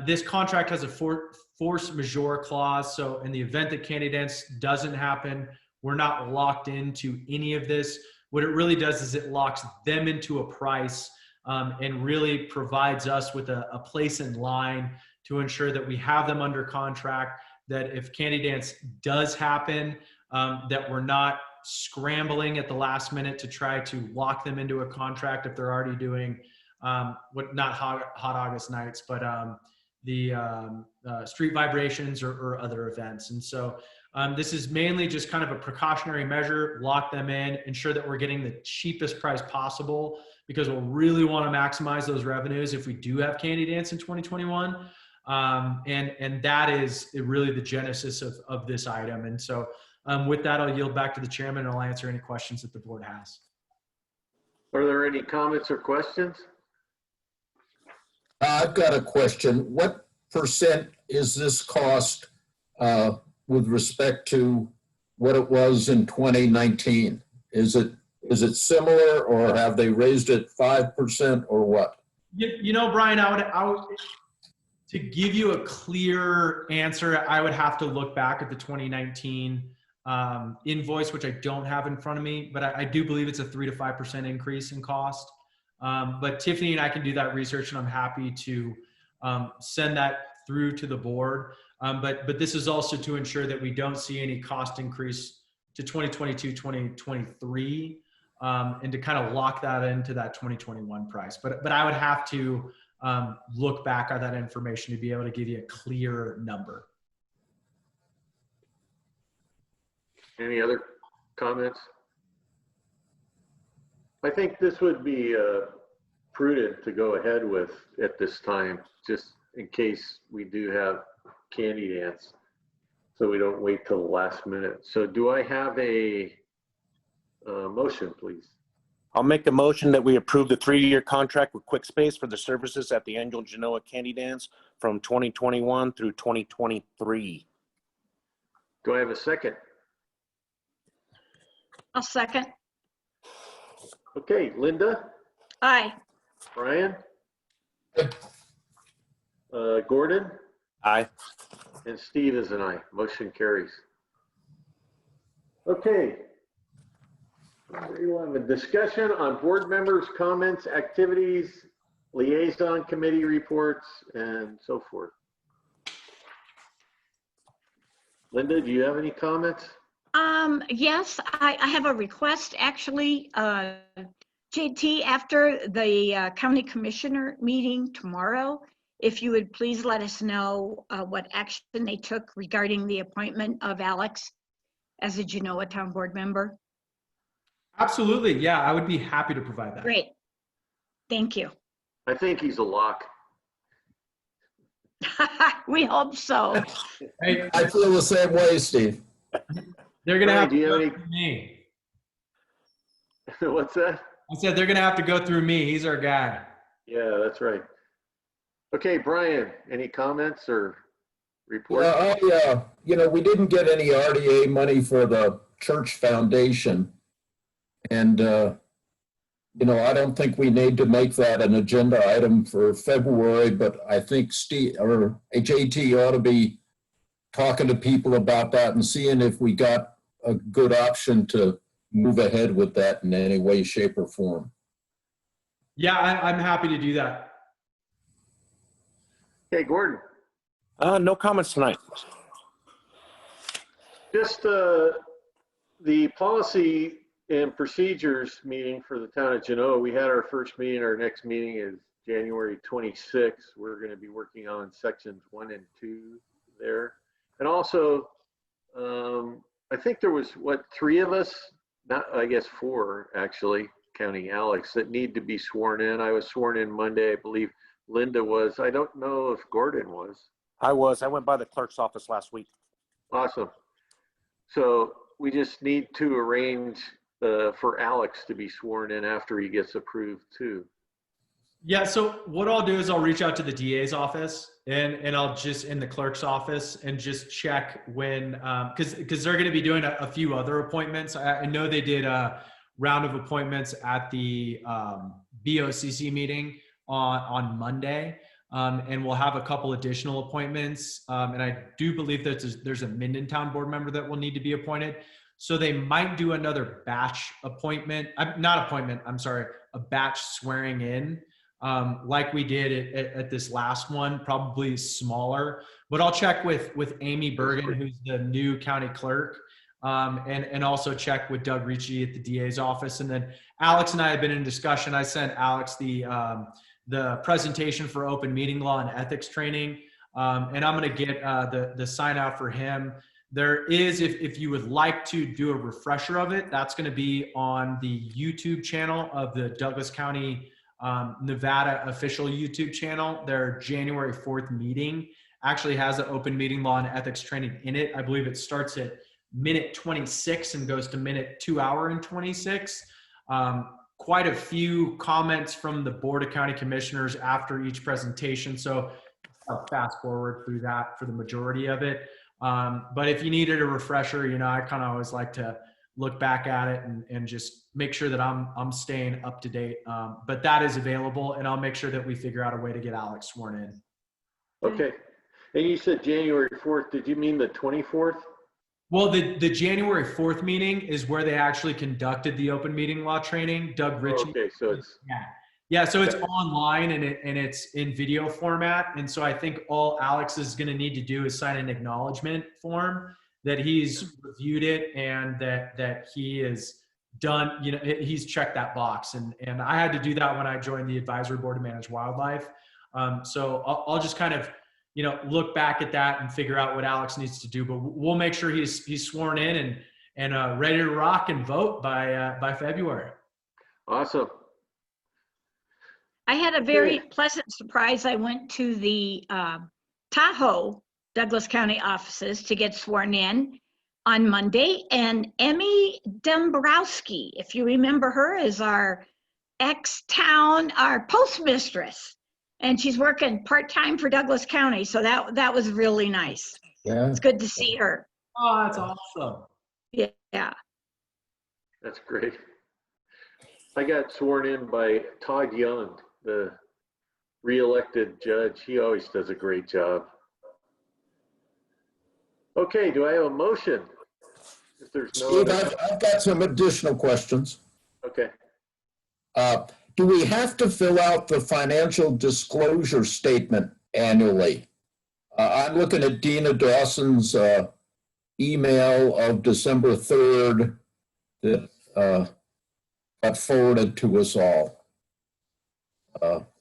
this contract has a force majeure clause. So in the event that Candy Dance doesn't happen, we're not locked into any of this. What it really does is it locks them into a price and really provides us with a place in line to ensure that we have them under contract, that if Candy Dance does happen, that we're not scrambling at the last minute to try to lock them into a contract if they're already doing not hot August nights, but the street vibrations or other events. And so this is mainly just kind of a precautionary measure, lock them in, ensure that we're getting the cheapest price possible, because we'll really want to maximize those revenues if we do have Candy Dance in 2021. And that is really the genesis of this item. And so with that, I'll yield back to the chairman and I'll answer any questions that the board has. Are there any comments or questions? I've got a question. What percent is this cost with respect to what it was in 2019? Is it similar, or have they raised it 5% or what? Brian, I would to give you a clear answer, I would have to look back at the 2019 invoice, which I don't have in front of me, but I do believe it's a 3 to 5% increase in cost. But Tiffany and I can do that research, and I'm happy to send that through to the board. But this is also to ensure that we don't see any cost increase to 2022, 2023, and to kind of lock that into that 2021 price. But I would have to look back at that information to be able to give you a clear number. Any other comments? I think this would be prudent to go ahead with at this time, just in case we do have Candy Dance, so we don't wait till the last minute. So do I have a motion, please? I'll make a motion that we approve the 3-year contract with QuickSpace for the services at the annual Genoa Candy Dance from 2021 through 2023. Do I have a second? I'll second. Okay, Linda, Aye. Brian, Gordon, Aye. and Steve is an aye. Motion carries. Okay. We'll have a discussion on board members' comments, activities, liaison committee reports, and so forth. Linda, do you have any comments? Yes, I have a request, actually. JT, after the county commissioner meeting tomorrow, if you would please let us know what action they took regarding the appointment of Alex as a Genoa Town Board member. Absolutely. Yeah, I would be happy to provide that. Great. Thank you. I think he's a lock. We hope so. Hey, I feel the same way, Steve. they're gonna Brian, have do to you have go any- through me. What's that? I said they're gonna have to go through me. He's our guy. Yeah, that's right. Okay, Brian, any comments or reports? Yeah, we didn't get any RDA money for the church foundation. And, I don't think we need to make that an agenda item for February, but I think Steve or JT ought to be talking to people about that and seeing if we got a good option to move ahead with that in any way, shape, or form. Yeah, I'm happy to do that. Okay, Gordon, No comments tonight. just the policy and procedures meeting for the town of Genoa. We had our first meeting. Our next meeting is January 26th. We're going to be working on sections 1 and 2 there. And also, I think there was, 3 of us, not, I guess 4 actually, counting Alex, that need to be sworn in. I was sworn in Monday. I believe Linda was. I don't know if Gordon was. I went by the clerk's office last week. Awesome. So we just need to arrange for Alex to be sworn in after he gets approved too. Yeah, so what I'll do is I'll reach out to the DA's office and I'll just in the clerk's office and just check when, because they're going to be doing a few other appointments. I know they did a round of appointments at the BOCC meeting on Monday, and we'll have a couple additional appointments. And I do believe that there's a Mindentown board member that will need to be appointed. So they might do another batch appointment, a batch swearing in, like we did at this last one, probably smaller. But I'll check with Amy Bergen, who's the new county clerk, and also check with Doug Ricci at the DA's office. And then Alex and I have been in discussion. I sent Alex the presentation for open meeting law and ethics training, and I'm going to get the sign out for him. There is, if you would like to do a refresher of it, that's going to be on the YouTube channel of the Douglas County, Nevada official YouTube channel. Their January 4th meeting actually has an open meeting law and ethics training in it. I believe it starts at minute 26 and goes to minute 2 hour and 26. Quite a few comments from the Board of County Commissioners after each presentation. So I'll fast forward through that for the majority of it. But if you needed a refresher, I kind of always like to look back at it and just make sure that I'm staying up to date. But that is available, and I'll make sure that we figure out a way to get Alex sworn in. Okay. And you said January 4th. Did you mean the 24th? Well, the January 4th meeting is where they actually conducted the open meeting law training. Doug Ricci. Okay, so it's Yeah, so it's online and it's in video format. And so I think all Alex is going to need to do is sign an acknowledgement form that he's reviewed it and that he is done, he's checked that box. And I had to do that when I joined the advisory board to manage wildlife. So I'll just kind of, look back at that and figure out what Alex needs to do, but we'll make sure he's sworn in and ready to rock and vote by February. awesome. I had a very pleasant surprise. I went to the Tahoe Douglas County offices to get sworn in on Monday, and Emmy Dombrowski, if you remember her, is our our postmistress, and she's working part-time for Douglas County. So that was really nice. Yeah. It's good to see her. Oh, that's awesome. Yeah. That's great. I got sworn in by Todd Young, the re-elected judge. He always does a great job. Okay, do I have a motion? If there's no Steve, I've got some additional questions. Okay. Do we have to fill out the financial disclosure statement annually? I'm looking at Dina Dawson's email of December 3rd that got forwarded to us all.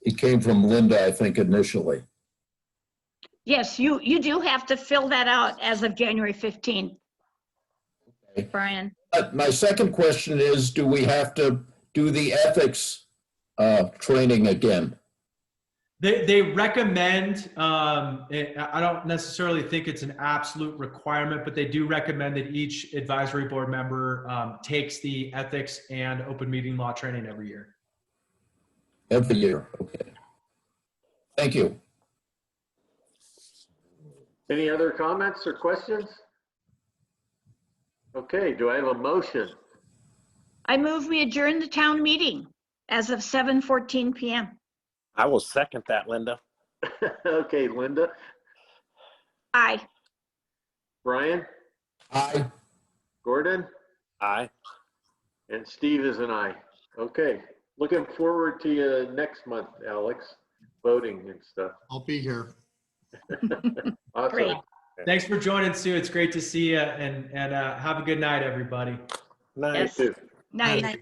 It came from Linda, I think, initially. Yes, you do have to fill that out as of January 15th. Okay. Brian. My second question is, do we have to do the ethics training again? They recommend, I don't necessarily think it's an absolute requirement, but they do recommend that each advisory board member takes the ethics and open meeting law training every year. Every year, okay. Thank you. Any other comments or questions? Okay, do I have a motion? I move we adjourn the town meeting as of 7:14 PM. I will second that, Linda. Okay, Linda, Aye. Brian, Aye. Gordon, Aye. and Steve is an aye. Okay, looking forward to you next month, Alex, voting and stuff. I'll be here. Awesome. Great. Thanks for joining, Sue. It's great to see you, and have a good night, everybody. Nice. Yes. You too. Night. Night.